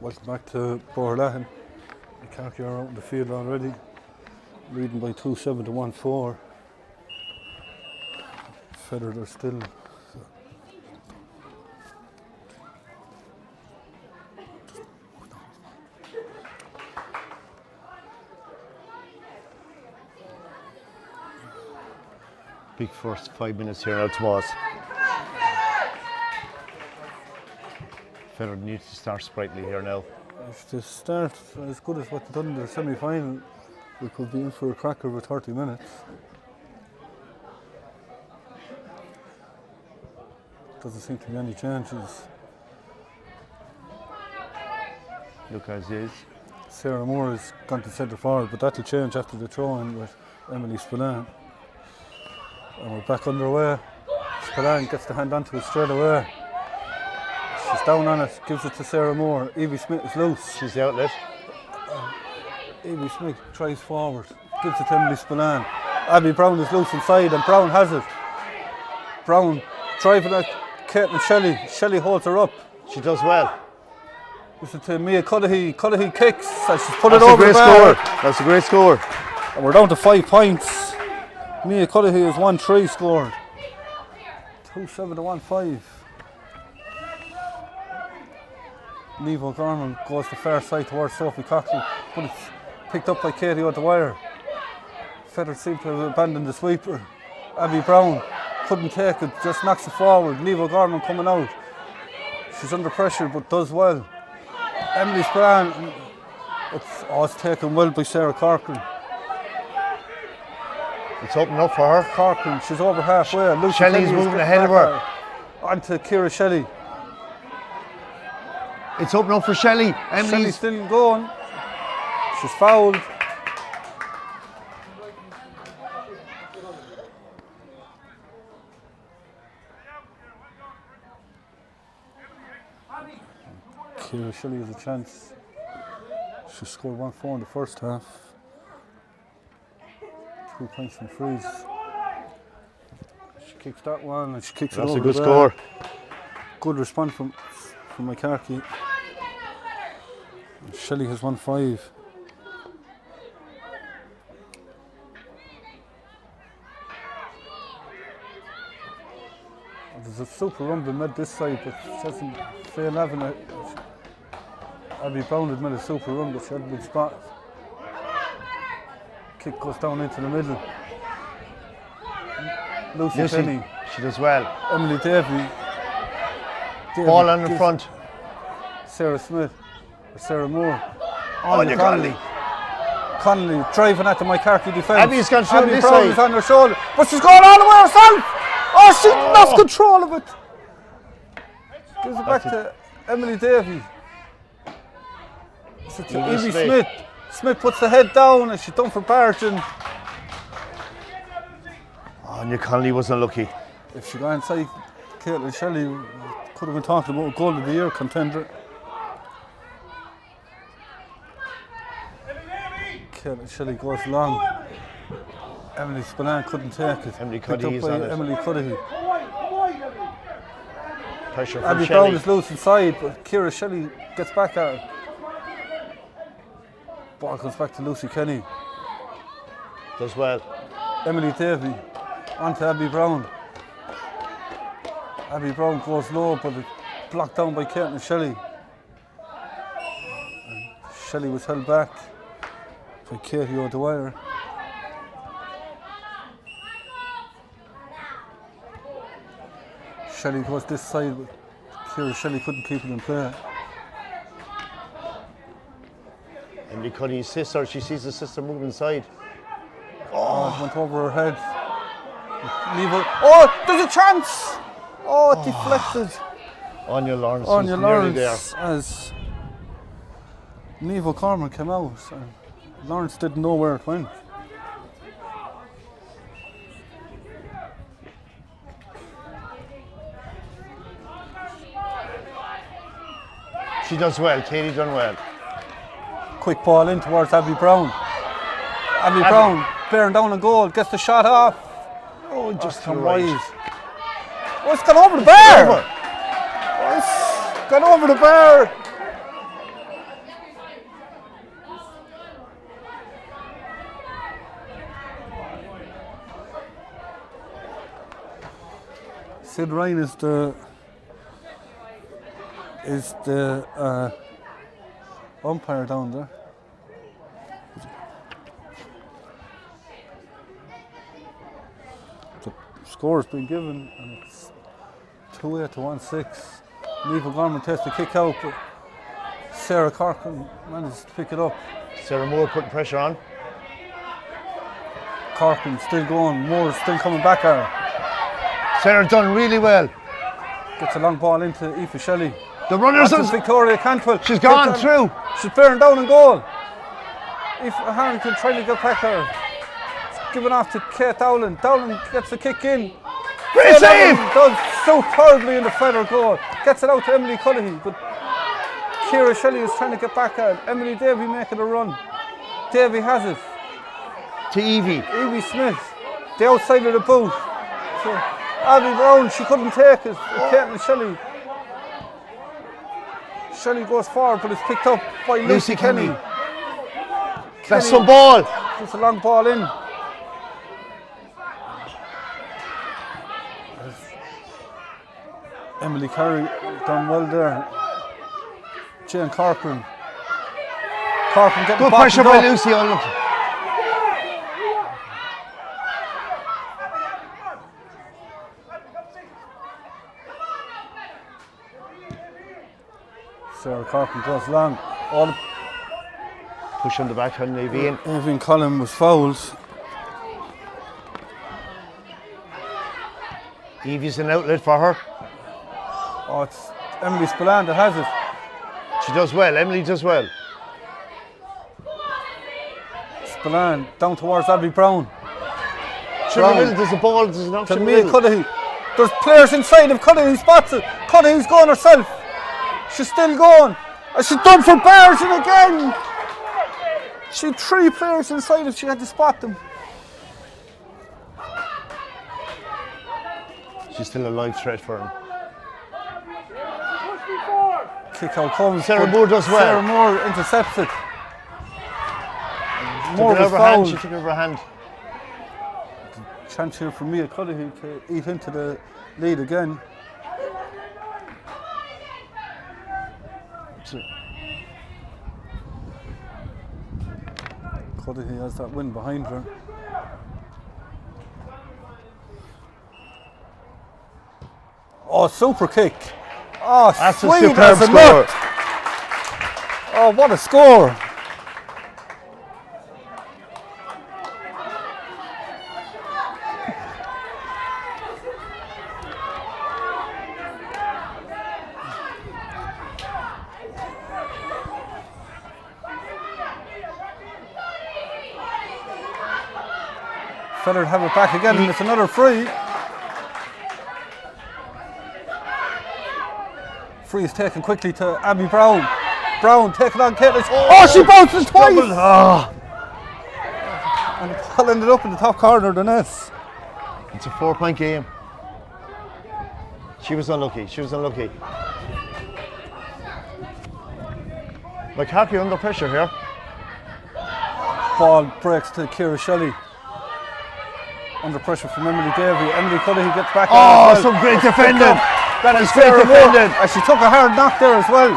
Welcome back to Boherlahan. Moycarkey are out in the field already, leading by 2-7 to 1-4. Fethard are still. Big first 5 minutes here now, Tomas. Fethard needs to start sprightly here now. If they start as good as what they've done in the semi-final, we could be in for a cracker over 30 minutes. Doesn't seem to be any changes. Look as is. Sarah Moore has gone to centre forward, but that'll change after the throw-in with Emily Spillane. And we're back underway. Spillane gets the hand onto it straight away. She's down on it, gives it to Sarah Moore. Evie Smith is loose. She's the outlet. Evie Smith tries forward, gives it to Emily Spillane. Abby Brown is loose inside and Brown has it. Brown driving at Kate and Shelley. Shelley holds her up. She does well. Gives it to Mia Cudahy. Cudahy kicks and she's put That's it over a great the bar. score. That's a great score. And we're down to 5 points. Mia Cudahy has 1-3 scored. 2-7 to 1-5. Niamh O'Gorman goes the far side towards Sophie Coughlin, but it's picked up by Katie O'Dwyer. Fethard seem to have abandoned the sweeper. Abby Brown couldn't take it, just knocks it forward. Niamh O'Gorman coming out. She's under pressure but does well. Emily Spillane, it's taken well by Sarah Corcoran. It's opening up for her. Corcoran, she's over halfway. Lucy Shelley's Kenny is moving ahead of her. On to Ciara Shelley. It's opening up for Shelley. Shelley's Emily's still going. She's fouled. Ciara Shelley has a chance. She scored 1-4 in the first half. 2 points from frees. She kicks that one and she kicks it over. That's a good the score. bar. Good response from Moycarkey. Shelley has 1-5. There's a super run been made this side, but she hasn't failed having it. Abby Brown had made a super run, but she hadn't been spotted. Kick goes down into the middle. Lucy Penny. She does well. Emily Davey. Ball on the front. Sarah Smith. Or Sarah Moore. Anya Connolly. Connolly driving at the Moycarkey defence. Abby's gone through Abby this Brown side. is on her shoulder, but she's going all the way herself. Oh, she lost control of it. Gives it back to Emily Davey. It's to Evie Smith. Smith puts the head down and she's done for barging. Anya Connolly wasn't lucky. If she got inside Caitlin Shelley, could have been talking about a goal of the year contender. Caitlin Shelley goes long. Emily Spillane couldn't take it. Emily Picked Cudahy's up by on it. Emily Cudahy. Pressure from Abby Shelley. Brown is loose inside, but Ciara Shelley gets back at her. Ball comes back to Lucy Kenny. Does well. Emily Davey on to Abby Brown. Abby Brown goes low, but it's blocked down by Caitlin Shelley. And Shelley was held back by Katie O'Dwyer. Shelley goes this side, but Ciara Shelley couldn't keep it in play. Emily Cudahy's sister, she sees the sister moving inside. Oh, it went over her head. Oh, there's a chance! Oh, it deflected. Anya Lawrence Anya was nearly there. Lawrence as Niamh O'Gorman came out and Lawrence didn't know where it went. She does well, Katie done well. Quick ball in towards Abby Brown. Abby Brown bearing down a goal, gets the shot off. Oh, just to come the right. wide. Oh, it's gone over the bar! Oh, it's gone over the bar! Sid Ryan is the umpire down there. The score's been given and it's 2-8 to 1-6. Niamh O'Gorman takes the kick out, but Sarah Corcoran manages to pick it up. Sarah Moore putting pressure on. Corcoran still going, Moore still coming back at her. Sarah done really well. Gets a long ball into Aoife Shelley. The runners That's Victoria Cantwell. She's gone through. She's bearing down in goal. Aoife Harrington trying to get back her. Giving off to Kate Dowling. Dowling gets the kick in. Great save! Does so terribly in the Fethard goal. Gets it out to Emily Cullehy, but Ciara Shelley is trying to get back at it. Emily Davey making a run. Davey has it. To Evie. Evie Smith, the outside of the boot. So Abby Brown, she couldn't take it. Caitlin Shelley. Shelley goes forward, but it's picked up by Lucy Kenny. That's some ball. Just a long ball in. Emily Carey done well there. Jane Corcoran. Corcoran getting good pressure by Lucy on them. Sarah Corcoran goes long. All the push on the back on Evian. Evian Collin was fouled. Evie's an outlet for her. Oh, it's Emily Spillane that has it. She does well. Emily does well. Spillane down towards Abby Brown. There's a ball. There's an option. To Mia Cullehy. There's players inside of Cullehy. Spots it. Cullehy's going herself. She's still going. And she's done for Barton again. She had 3 players inside if she had to spot them. She's still a live threat for him. Kick out comes. Sarah Moore does well. Sarah Moore intercepts it. Moore was fouled. She took it over her hand. Chance here for Mia Cullehy to eat into the lead again. Cullehy has that win behind her. Oh, super kick. Oh, that's sweet a superb as a score. nut. Oh, what a score. Fethard have it back again, and it's another free. Free is taken quickly to Abby Brown. Brown taking on Caitlin. Oh, she bounced it twice! Oh. And the ball ended up in the top corner of the net. It's a 4-point game. She was unlucky. Moycarkey under pressure here. Ball breaks to Ciara Shelley. Under pressure from Emily Davey. Emily Cullehy gets back. Oh, some great defending. That is great defending. And she took a hard knock there as well.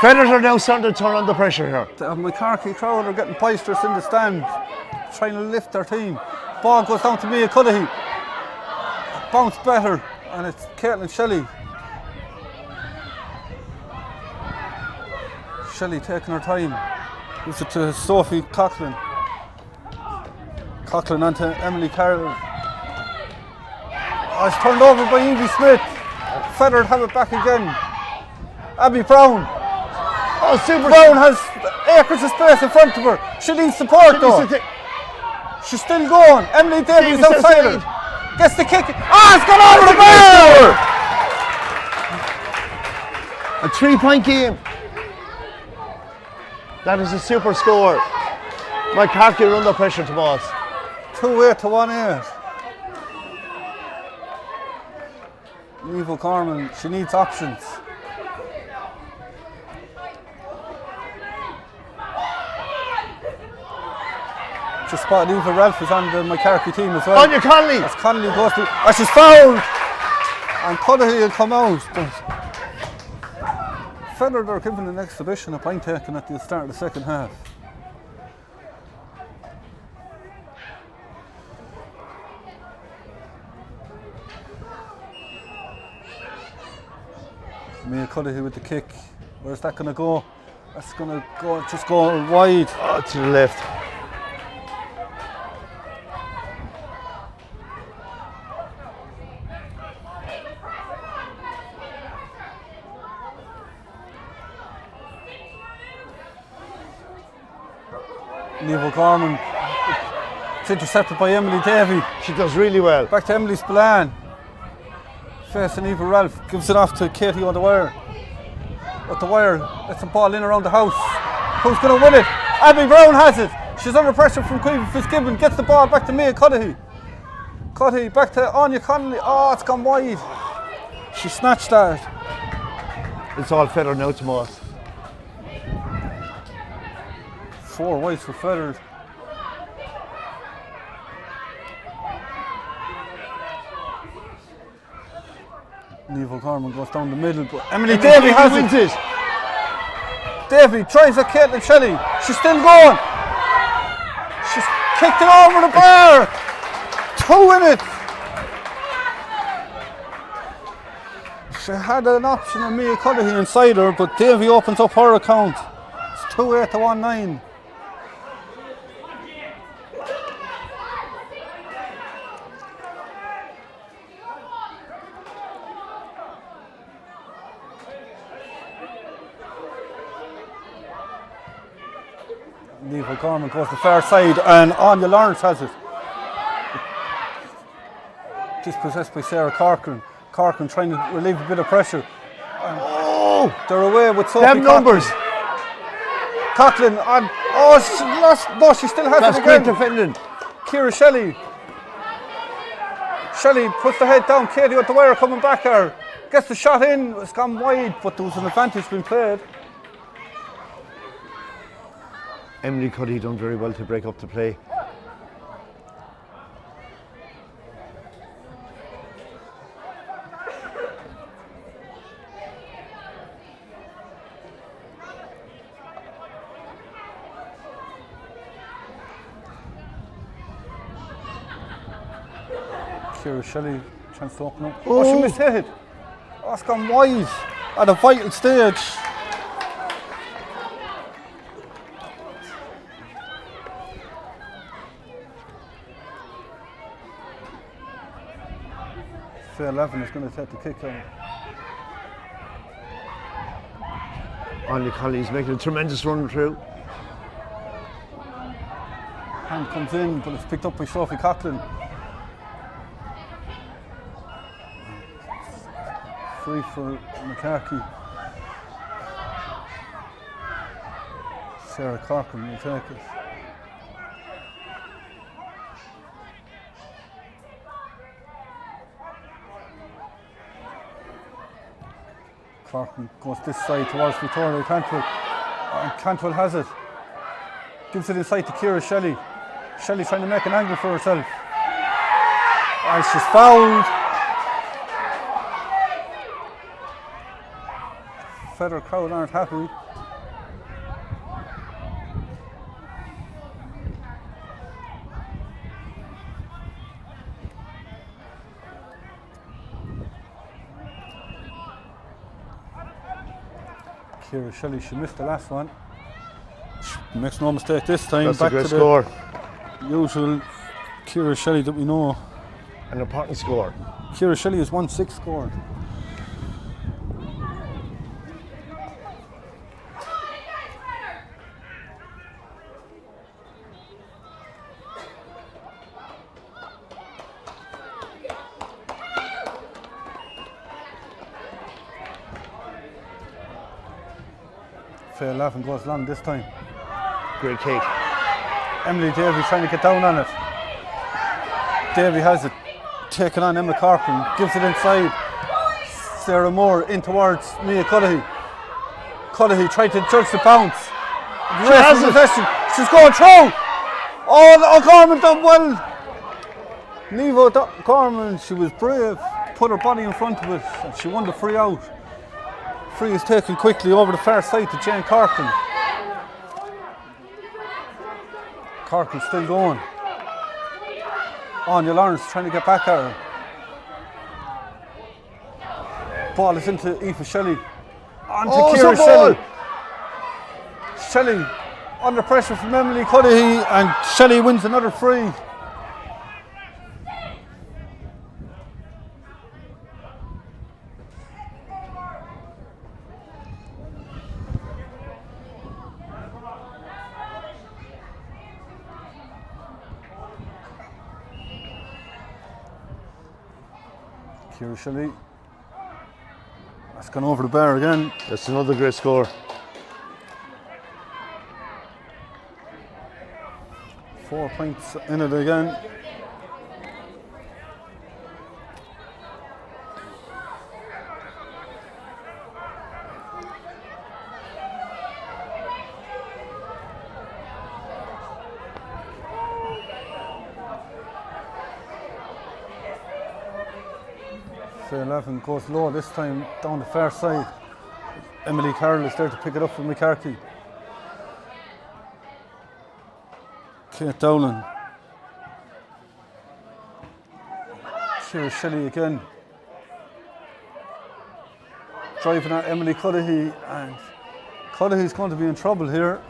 Fethard are now starting to turn under pressure here. The Moycarkey crowd are getting boisterous in the stand, trying to lift their team. Ball goes down to Mia Cullehy. Bounce better, and it's Caitlin Shelley. Shelley taking her time. Gives it to Sophie Coughlin. Coughlin onto Emily Carroll. Oh, it's turned over by Evie Smith. Fethard have it back again. Abby Brown. Oh, super. Brown has acres of space in front of her. She needs support though. She's still going. Emily Davies outside her. Gets the kick. Ah, it's gone over the bar! A 3-point game. That is a super score. Moycarkey are under pressure to boss. 2-8 to 1-8. Niamh O'Gorman, she needs options. Just spotted Eva Ralph is on the Moycarkey team as well. On your Connolly! As Connolly goes to, she's fouled! And Cudahy will come out. But Fethard are giving an exhibition of point taking at the start of the second half. Mia Cudahy with the kick. Where's that going to go? That's going to go, just go wide. Oh, to the left. Niamh O'Gorman. It's intercepted by Emily Davey. She does really well. Back to Emily Spillane. Facing Eva Ralph. Gives it off to Katie on the wire. At the wire, lets the ball in around the house. Who's going to win it? Abby Brown has it. She's under pressure from Queen Fitzgibbon. Gets the ball back to Mia Cudahy. Cudahy back to Anya Connolly. Oh, it's gone wide. She snatched that. It's all Fethard now to Moss. 4 wides for Fethard. Niamh O'Gorman goes down the middle, but Emily Davey has wins it. Davey tries at Caitlin Shelley. She's still going. She's kicked it over the bar. 2 in it. She had an option on Mia Cudahy inside her, but Davey opens up her account. It's 2-8 to 1-9. Niamh O'Gorman goes the far side and Anya Lawrence has it. Dispossessed by Sarah Corcoran. Corcoran trying to relieve a bit of pressure. Oh! They're away with Sophie Them numbers! Coughlin on. Oh, she lost. No, she still has That's it again. great defending. Ciara Shelley. Shelley puts the head down. Katie with the wire coming back her. Gets the shot in. It's gone wide, but there was an advantage being played. Emily Cudahy done very well to break up the play. Ciara Shelley, chance to open up. Oh, she missed hit. Oh, it's gone wide at a vital stage. Fair 11 is going to take the kick out. Anya Connolly's making a tremendous run through. Hand comes in, but it's picked up by Sophie Coughlin. Free for Moycarkey. Sarah Corcoran will take it. Corcoran goes this side towards Victoria Cantwell. And Cantwell has it. Gives it inside to Ciara Shelley. Shelley trying to make an angle for herself. And she's fouled. Fethard crowd aren't happy. Ciara Shelley, she missed the last one. She makes no mistake this time. That's back a great to score. the usual Ciara Shelley that we know. An important score. Ciara Shelley has 1-6 scored. Fair 11 goes long this time. Great kick. Emily Davey trying to get down on it. Davey has it. Taken on Emma Corcoran. Gives it inside. Sarah Moore in towards Mia Cudahy. Cudahy tried to judge the bounce. She has it. She's going through. Oh, Gorman done well. Gorman, she was brave, put her body in front of it, and she won the free out. Free is taken quickly over the far side to Jane Corcoran. Corcoran still going. Anya Lawrence trying to get back at her. Ball is into Aoife Shelley. On to Ciara Shelley. Shelley under pressure from Emily Cuddihy, and Shelley wins another free. Ciara Shelley. That's gone over the bar again. That's another great score. 4 points in it again. Fair 11 goes low this time down the far side. Emily Carroll is there to pick it up for Moycarkey. Kate Dowling. Ciara Shelley again. Driving at Emily Cuddihy, and Cuddihy's going to be in trouble here.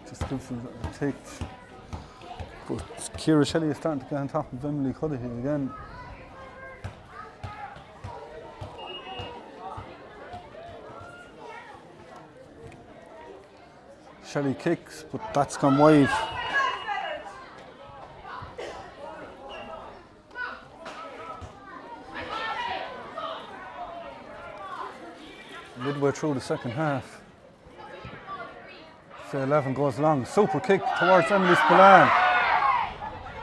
Just gives them a take. But Ciara Shelley is starting to get on top of Emily Cuddihy again. Shelley kicks, but that's gone wide. Midway through the second half. Fair 11 goes long. Super kick towards Emily Spillane.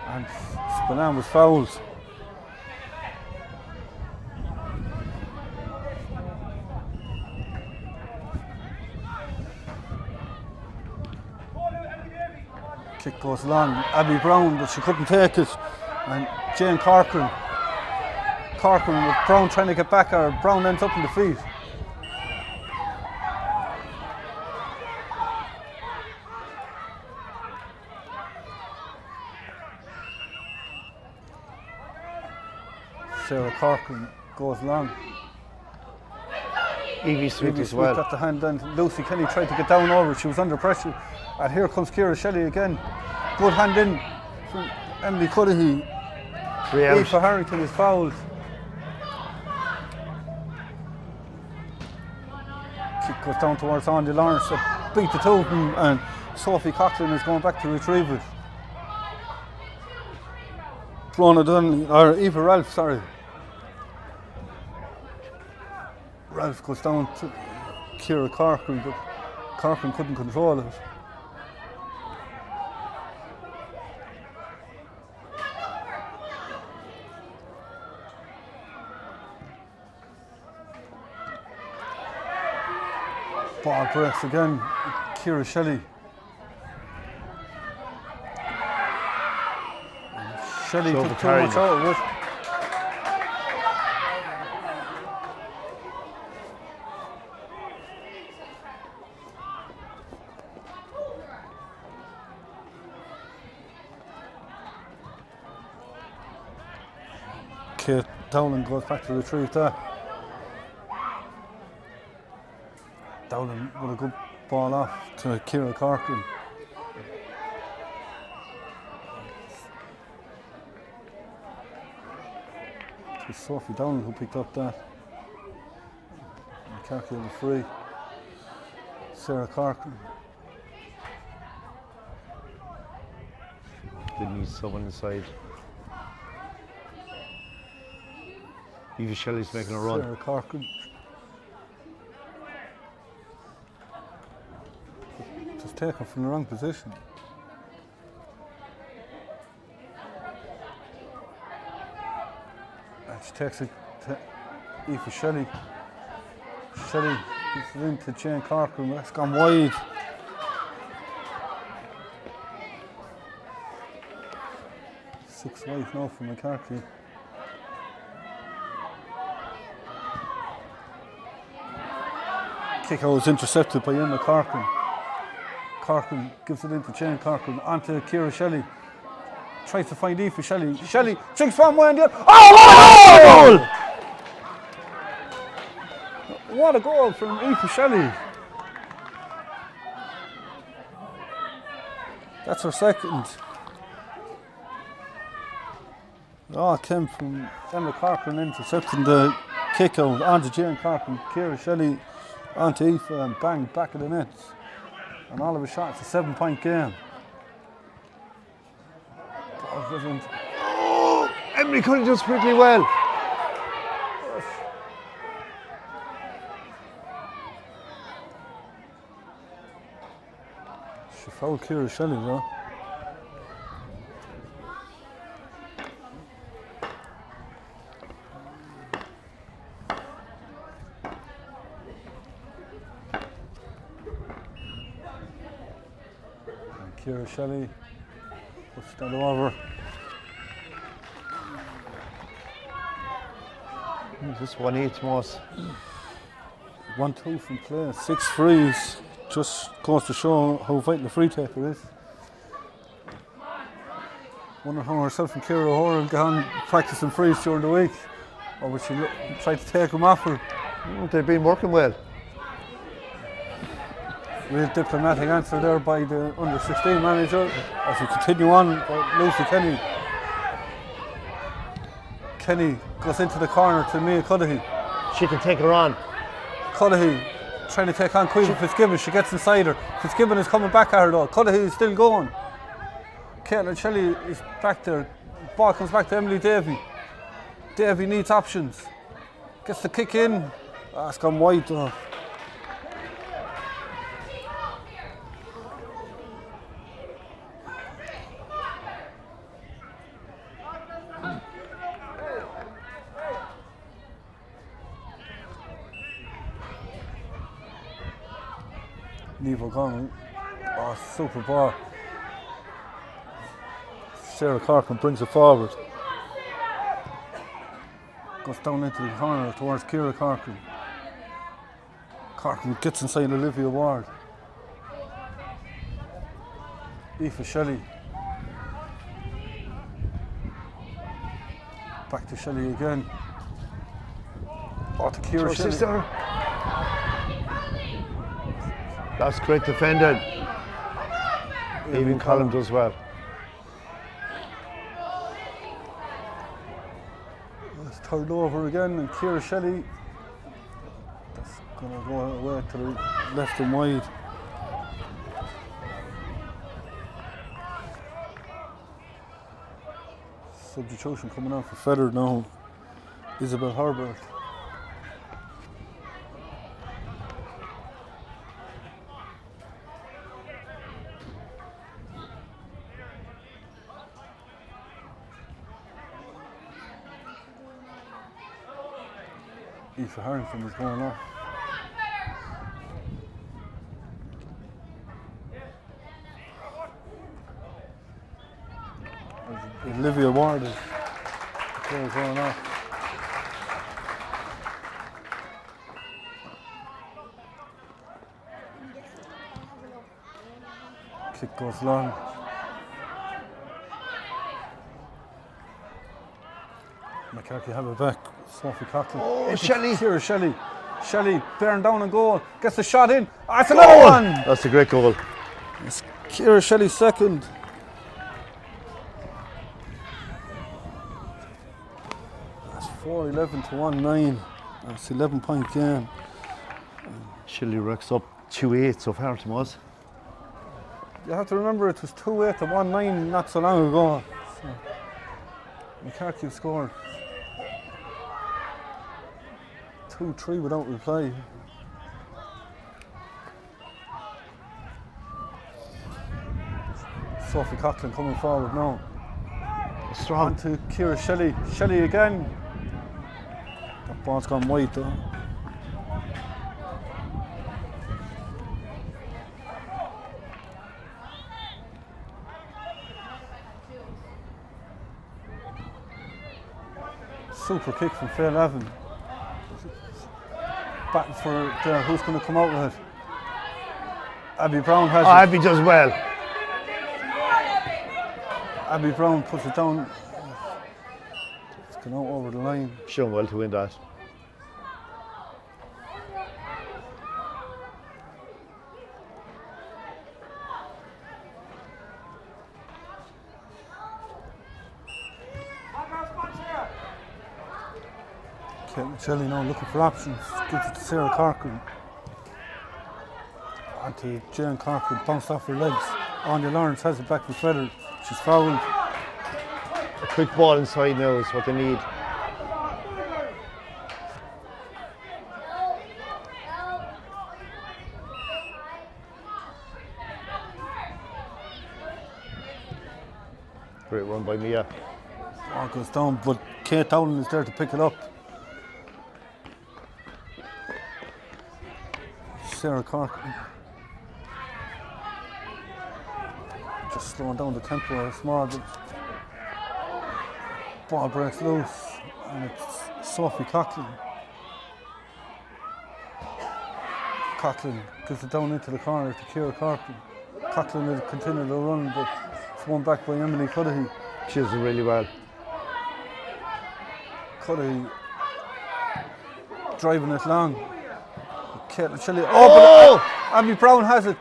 And Spillane was fouled. Kick goes long. Abby Brown, but she couldn't take it. And Jane Corcoran. Corcoran with Brown trying to get back her. Brown ends up in the feet. Sarah Corcoran goes long. Evie Sweet as well. Got the hand down. Lucy Kenny tried to get down over. She was under pressure. And here comes Ciara Shelley again. Good hand in from Emily Cuddihy. Aoife Harrington is fouled. Kick goes down towards Anya Lawrence. Beat the two of them, and Sophie Coughlin is going back to retrieve it. Bronagh Dunn, or Eva Ralph, sorry. Ralph goes down to Ciara Corcoran, but Corcoran couldn't control it. Ball breaks again. Ciara Shelley. Shelley took too much out of it. Kate Dowling goes back to retrieve that. Dowling with a good ball off to Ciara Corcoran. It was Sophie Dowling who picked up that. Moycarkey on the free. Sarah Corcoran. Didn't need someone inside. Eva Shelley's making a run. Sarah Corcoran. Just taken from the wrong position. And she takes it to Aoife Shelley. Shelley gives it into Jane Corcoran, but that's gone wide. Six wide now for Moycarkey. Kick out was intercepted by Emma Corcoran. Corcoran gives it into Jane Corcoran, onto Ciara Shelley. Tries to find Aoife Shelley. Shelley drinks one way and the other. Oh! Goal! What a goal from Aoife Shelley. That's her second. Oh, it came from Emma Corcoran intercepting the kick out onto Jane Corcoran. Ciara Shelley onto Aoife and bang, back of the net. And all of a shot, it's a 7-point game. Oh, Emily couldn't just quickly well. She fouled Ciara Shelley though. Ciara Shelley puts that over. Just 1-8 most. 1-2 from play, 6 frees. Just goes to show how vital the free taker is. Wonder how herself and Ciara O'Hara have gone practicing frees during the week. Or would she try to take them off her? They've been working well. Real diplomatic answer there by the under-16 manager as we continue on by Lucy Kenny. Kenny goes into the corner to Mia Cudahy. She can take her on. Cudahy trying to take on Caoimhe Fitzgibbon. She gets inside her. Fitzgibbon is coming back at her though. Cudahy is still going. Caitlin Shelley is back there. Ball comes back to Emily Davey. Davey needs options. Gets the kick in. Ah, it's gone wide though. Niamh O'Connell, oh, super ball. Sarah Corcoran brings it forward. Goes down into the corner towards Ciara Corcoran. Corcoran gets inside Olivia Ward. Aoife Shelley. Back to Shelley again. Oh, to Ciara Shelley. That's great defending. Even Colin does well. It's turned over again, and Ciara Shelley. That's going to go away to the left and wide. Substitution coming on for Fethard now. Isabel Herbert. Aoife Harrington is going off. Olivia Ward is going off. Kick goes long. Moycarkey have it back. Sophie Coughlin. Oh, Shelley. Ciara Shelley. Shelley bearing down and goal. Gets the shot in. Oh, that's another one. That's a great goal. It's Ciara Shelley's second. That's 4-11 to 1-9. That's 11-point game. Shelley racks up 2-8 so far, Tomas. You have to remember it was 2-8 to 1-9 not so long ago. So Moycarkey scored 2-3 without reply. Sophie Coughlin coming forward now. Strong. On to Ciara Shelley. Shelley again. Ball's gone wide though. Super kick from Fethard. Batting for who's going to come out with it. Abby Brown has it. Abby does well. Abby Brown puts it down. It's gone out over the line. Shown well to win that. Shelley now looking for options. Gives it to Sarah Corcoran. Onto Jane Corcoran, bounced off her legs. Anya Lawrence has it back for Fethard. She's fouled. A quick ball inside now is what they need. Great run by Mia. Ball goes down, but Kate Dowling is there to pick it up. Sarah Corcoran. Just slowing down the tempo a small bit. Ball breaks loose, and it's Sophie Coughlin. Coughlin gives it down into the corner to Ciara Corcoran. Coughlin will continue to run, but it's won back by Emily Cudahy. She does it really well. Cudahy driving it long. Caitlin Shelley. Oh! But Abby Brown has it.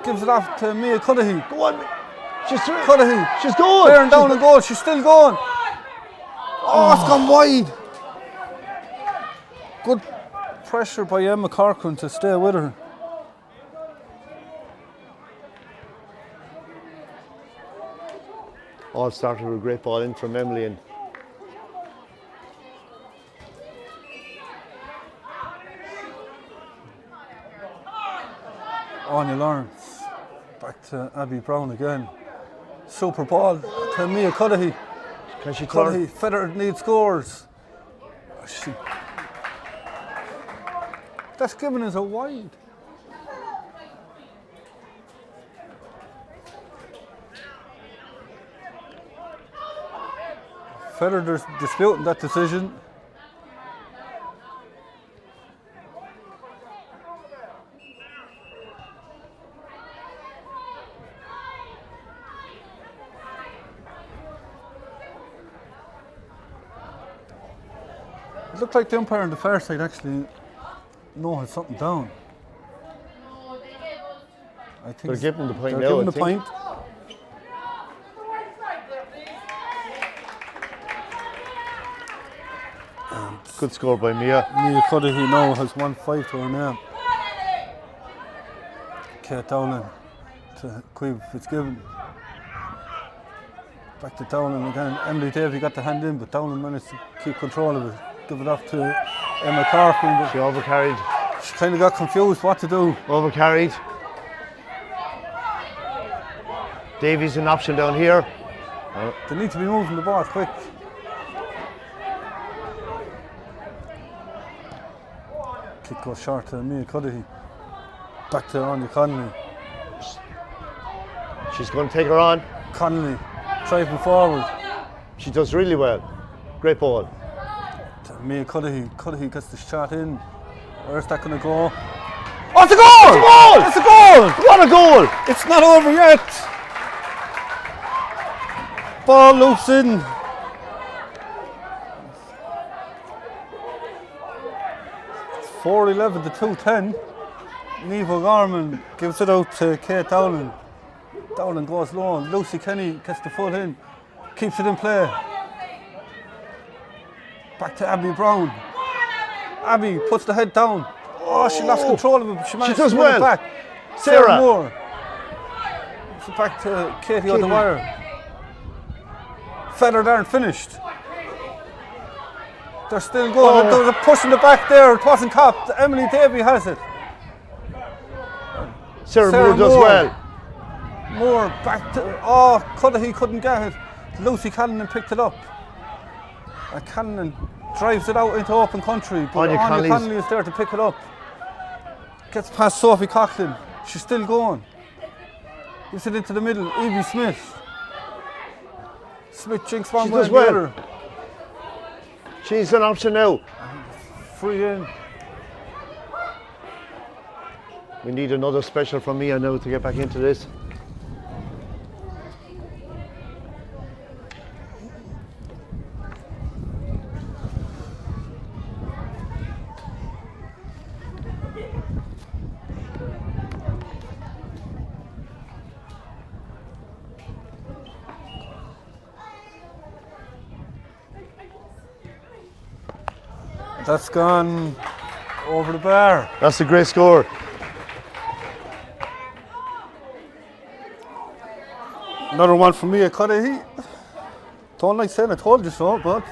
Gives it off to Mia Cudahy. Go on. She's through. Cudahy. She's going. Bearing down a goal. She's still going. Oh, it's gone wide. Good pressure by Emma Corcoran to stay with her. All started with a great ball in from Emily. And Anya Lawrence, back to Abby Brown again. Super ball to Mia Cudahy. can she Cudahy, turn? Fethard needs scores. That's given us a wide. Fethard is disputing that decision. It looked like the umpire on the far side actually had something down. I think They're giving the point they're now, giving I the point. Good score by Mia. Mia Cudahy now has 1-5 to her name. Kate Dowling to Quiv Fitzgibbon. Back to Dowling again. Emily Davey got the hand in, but Dowling managed to keep control of it. Give it off to Emma Corcoran. But She overcarried. she kind of got confused what to do. Overcarried. Davies an option down here. They need to be moving the ball quick. Kick goes short to Mia Cudahy. Back to Anya Connolly. She's going to take her on. Connolly driving forward. She does really well. Great ball. To Mia Cudahy. Cudahy gets the shot in. Where's that going to go? Oh, it's a goal! It's a goal! It's a goal! What a goal! It's not over yet. Ball loops in. It's 4-11 to 2-10. Niamh Garman gives it out to Kate Dowling. Dowling goes low. Lucy Kenny gets the foot in. Keeps it in play. Back to Abby Brown. Abby puts the head down. Oh, she lost control of it, but she managed does to win well. it back. Sarah Moore. It's back to Katie on the wire. Fethard aren't finished. They're still going. There was a push in the back there. It wasn't copped. Emily Davey has it. Sarah Moore does well. Moore back to. Oh, Cudahy couldn't get it. Lucy Callinan picked it up. And Callinan drives it out into open country, but Anya Anya Connolly's- Connolly is there to pick it up. Gets past Sophie Coughlin. She's still going. Gives it into the middle. Evie Smith. Smith jinks one She way does and well. the other. She's an option now. Free in. We need another special from Mia now to get back into this. That's gone over the bar. That's a great score. Another one from Mia Cuddihy. Don't like saying I told you so, but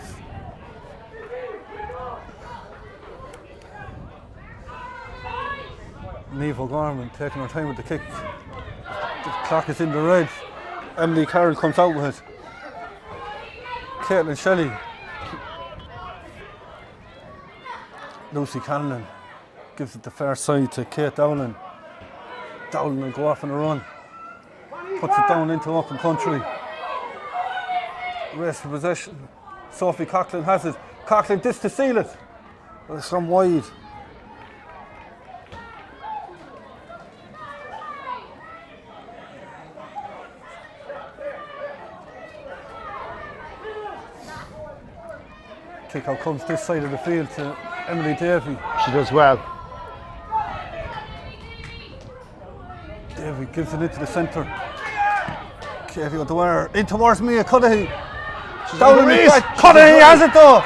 Niamh O'Gorman taking her time with the kick. The clock is in the red. Emily Carroll comes out with it. Caitlin Shelley. Lucy Canlon gives it the far side to Kate Dowling. Dowling will go off on a run. Puts it down into open country. Race for possession. Sophie Coughlin has it. Coughlin this to seal it. But it's from wide. Kick out comes this side of the field to Emily Davey. She does well. Davey gives it into the centre. Katie O'Dwyer in towards Mia Cuddihy. Down in the race. back. Cuddihy has it though.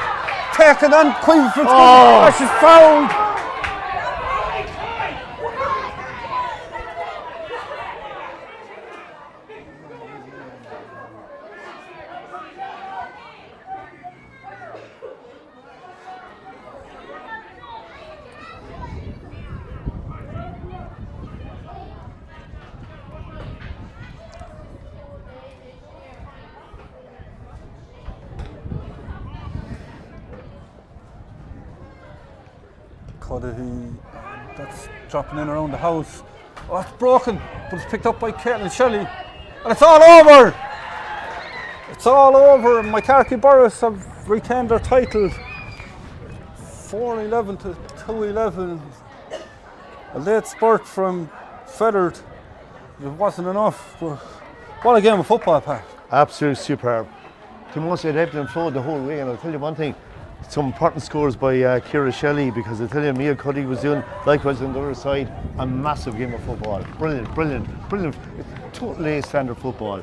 Taken on Queen Fitzgibbon. Oh. She's fouled. Cuddihy, that's dropping in around the house. Oh, it's broken, but it's picked up by Caitlin Shelley. And it's all over! It's all over. Moycarkey-Borris have retained their title. 4-11 to 2-11. A late spurt from Fethard. It wasn't enough, but what a game of football, Pat. Absolutely superb. They must have ebbed and flowed the whole way, and I'll tell you one thing, some important scores by Ciara Shelley, because I tell you, Mia Cuddihy was doing likewise on the other side, a massive game of football. Brilliant, brilliant, brilliant, totally standard football.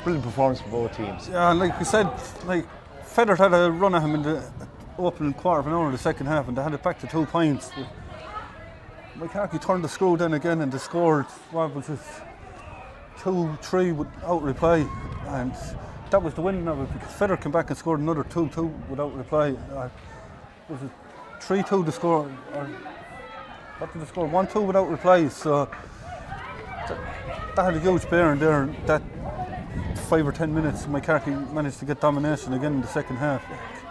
Brilliant performance for both teams. Yeah, and like we said, like Fethard had a run at him in the opening quarter of an hour in the second half, and they had it back to 2 points. Moycarkey turned the screw then again, and they scored, what was it, 2-3 without reply, and that was the winning of it, because Fethard came back and scored another 2-2 without reply. Was it 3-2 to score, or what did they score? 1-2 without reply. So that had a huge bearing there. That 5 or 10 minutes, Moycarkey managed to get domination again in the second half.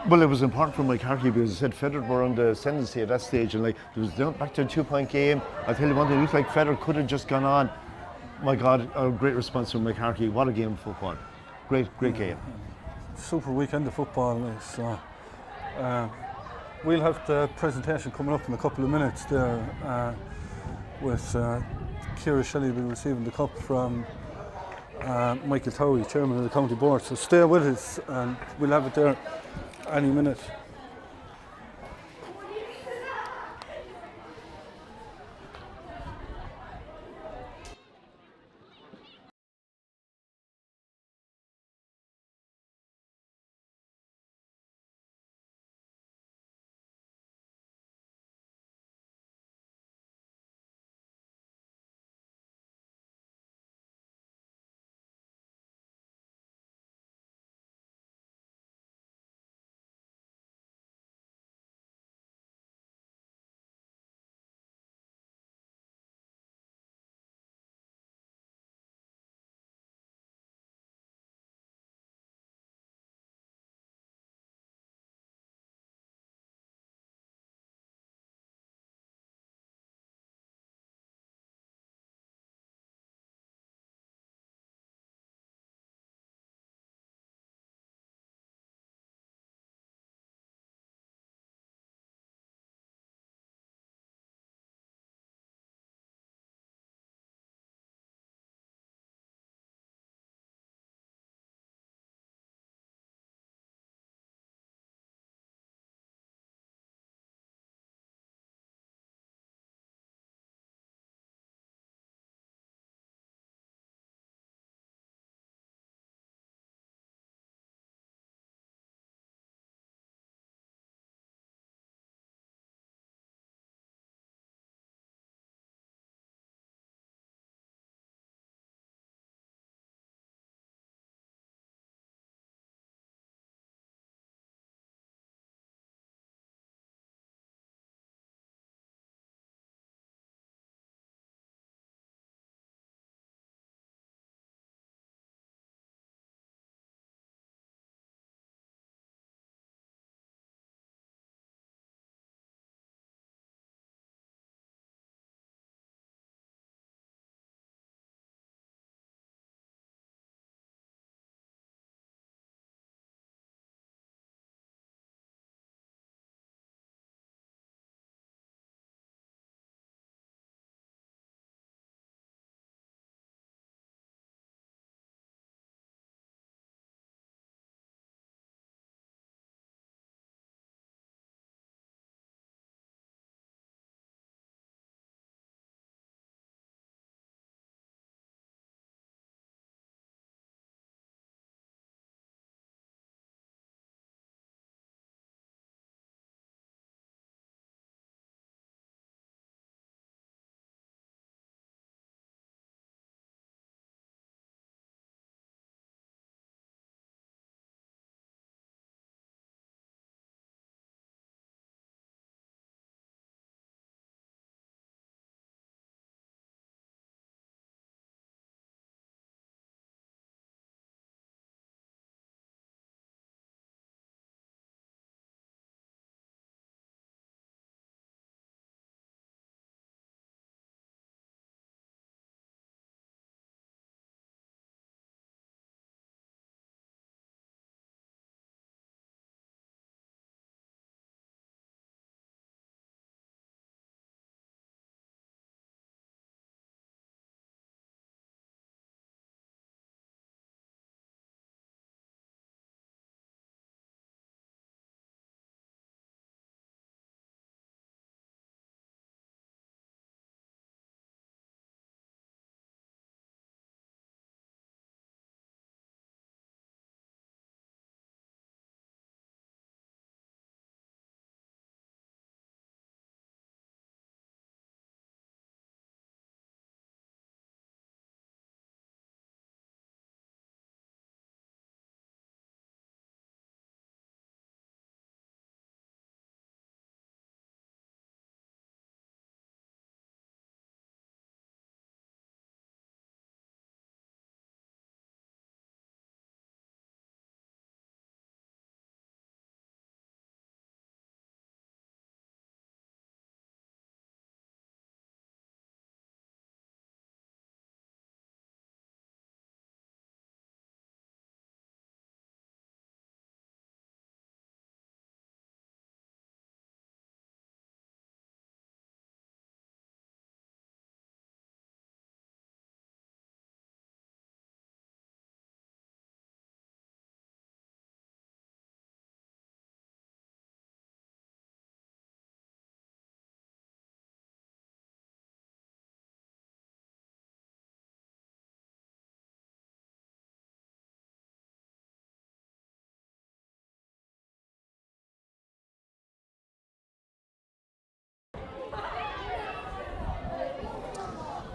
Well, it was important for Moycarkey because I said Fethard were on the ascendancy at that stage, and like it was down back to a 2-point game. I tell you one thing, it looked like Fethard could have just gone on. My God, a great response from Moycarkey. What a game of football. Great game. Super weekend of football. So, we'll have the presentation coming up in a couple of minutes there with Ciara Shelley will be receiving the cup from Michael Towie, chairman of the county board. So stay with us, and we'll have it there any minute.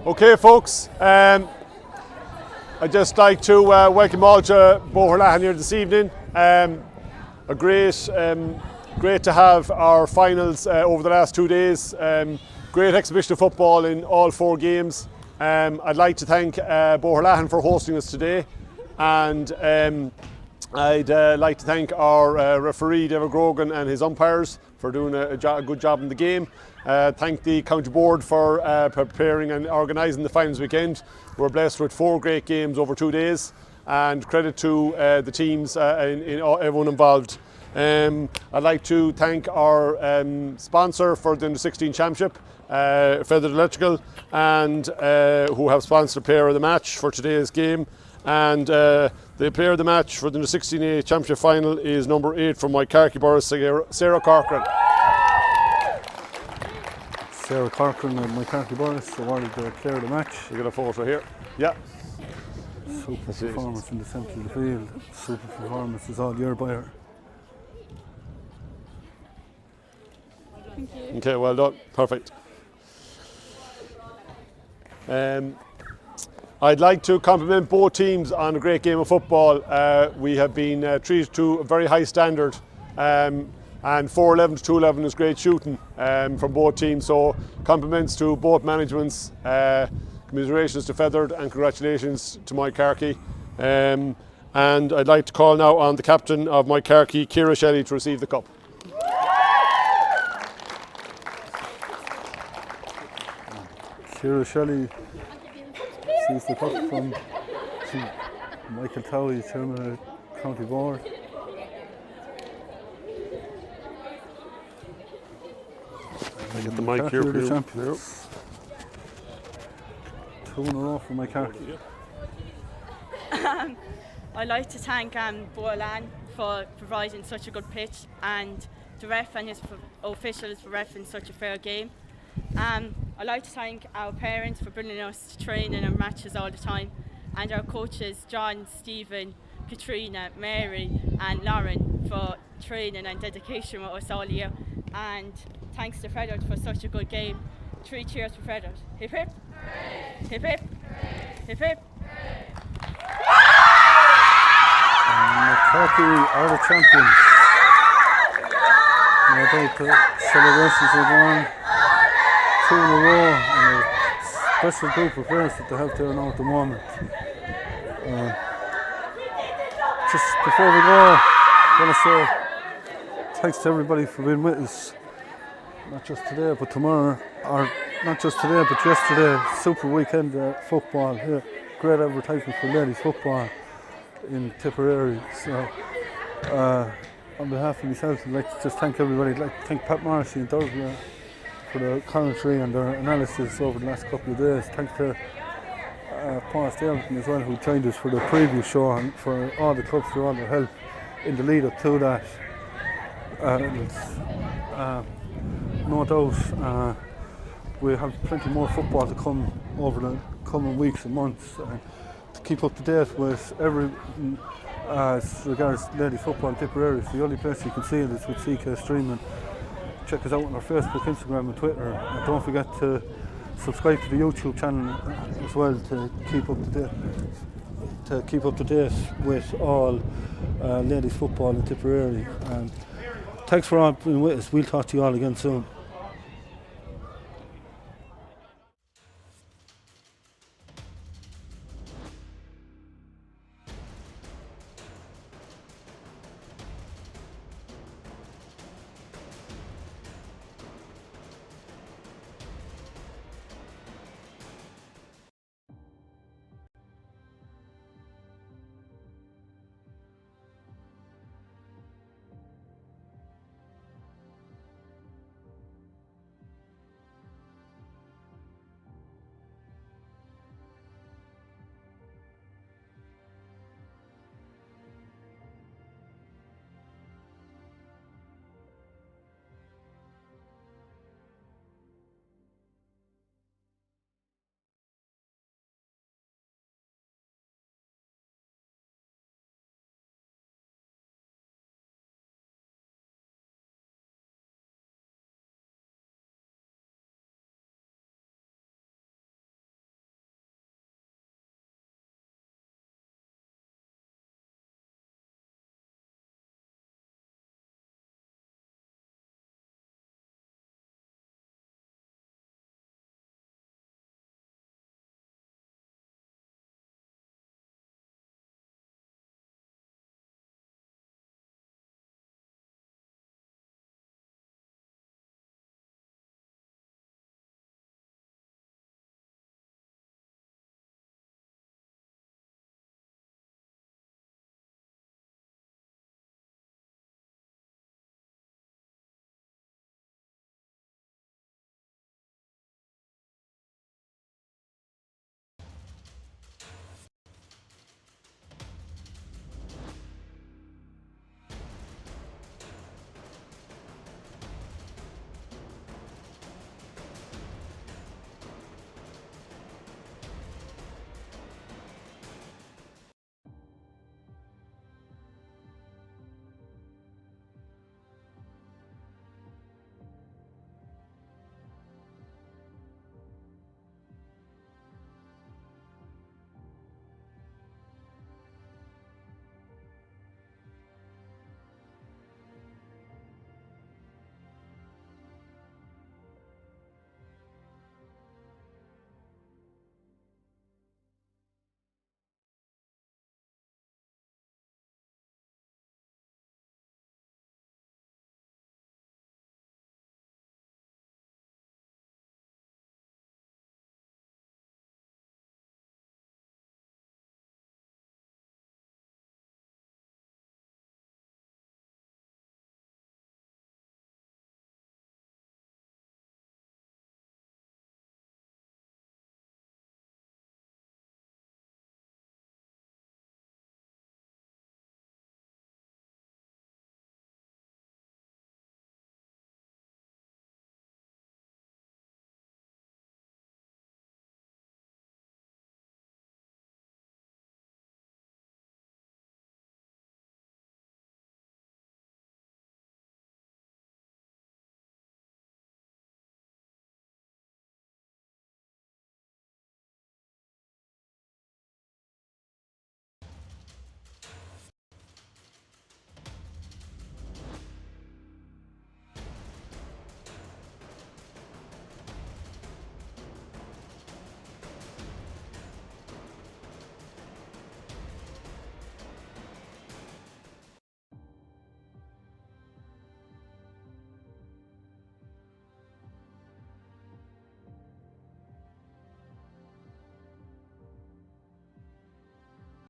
Okay, folks, I'd just like to welcome all to Boherlahan here this evening. Great to have our finals over the last 2 days. Great exhibition of football in all 4 games. I'd like to thank Boherlahan for hosting us today, and I'd like to thank our referee David Grogan and his umpires for doing a good job in the game. Thank the county board for preparing and organising the finals weekend. We're blessed with 4 great games over 2 days, and credit to the teams and everyone involved. I'd like to thank our sponsor for the Under-16 Championship, Fethard Electrical, and who have sponsored the player of the match for today's game. And the player of the match for the Under-16 Championship final is number 8 from Moycarkey-Borris, Sarah Corcoran. Sarah Corcoran and Moycarkey-Borris awarded the player of the match. You got a photo here. Yeah. Super performance in the centre of the field. Super performance is all year by her. Thank you. Okay, well done. Perfect. I'd like to compliment both teams on a great game of football. We have been treated to a very high standard, and 4-11 to 2-11 is great shooting from both teams. So compliments to both managements, commiserations to Fethard, and congratulations to Moycarkey. And I'd like to call now on the captain of Moycarkey, Ciara Shelley, to receive the cup. Ciara Shelley sees the cup from Michael Towie, chairman of the county board. I get the mic here for you. Champions. 2 in a row for Moycarkey. I'd like to thank Boherlahan for providing such a good pitch, and the ref and his officials for refereeing such a fair game. I'd like to thank our parents for bringing us to training and matches all the time, and our coaches John, Stephen, Katrina, Mary and Lauren for training and dedication with us all year. And thanks to Fethard for such a good game. 3 cheers for Fethard. Hip hip! Hip hip! Hip hip! Moycarkey are the champions. No doubt the celebrations are going 2 in a row, and a special group of players that they have there now at the moment. Just before we go, I want to say thanks to everybody for being with us, not just today but tomorrow, or not just today but yesterday. Super weekend football here, great advertisement for ladies football in Tipperary. So on behalf of myself, I'd like to just thank everybody. I'd like to thank Pat Morrissey and Doug for the commentary and their analysis over the last couple of days. Thanks to Paul Stapleton as well, who joined us for the preview show, and for all the clubs for all their help in the lead up to that. No doubt we have plenty more football to come over the coming weeks and months. To keep up to date with everything as regards ladies football in Tipperary, the only place you can see it is with CK Streaming. Check us out on our Facebook, Instagram and Twitter, and don't forget to subscribe to the YouTube channel as well to keep up to date with all ladies football in Tipperary. And thanks for all being with us. We'll talk to you all again soon.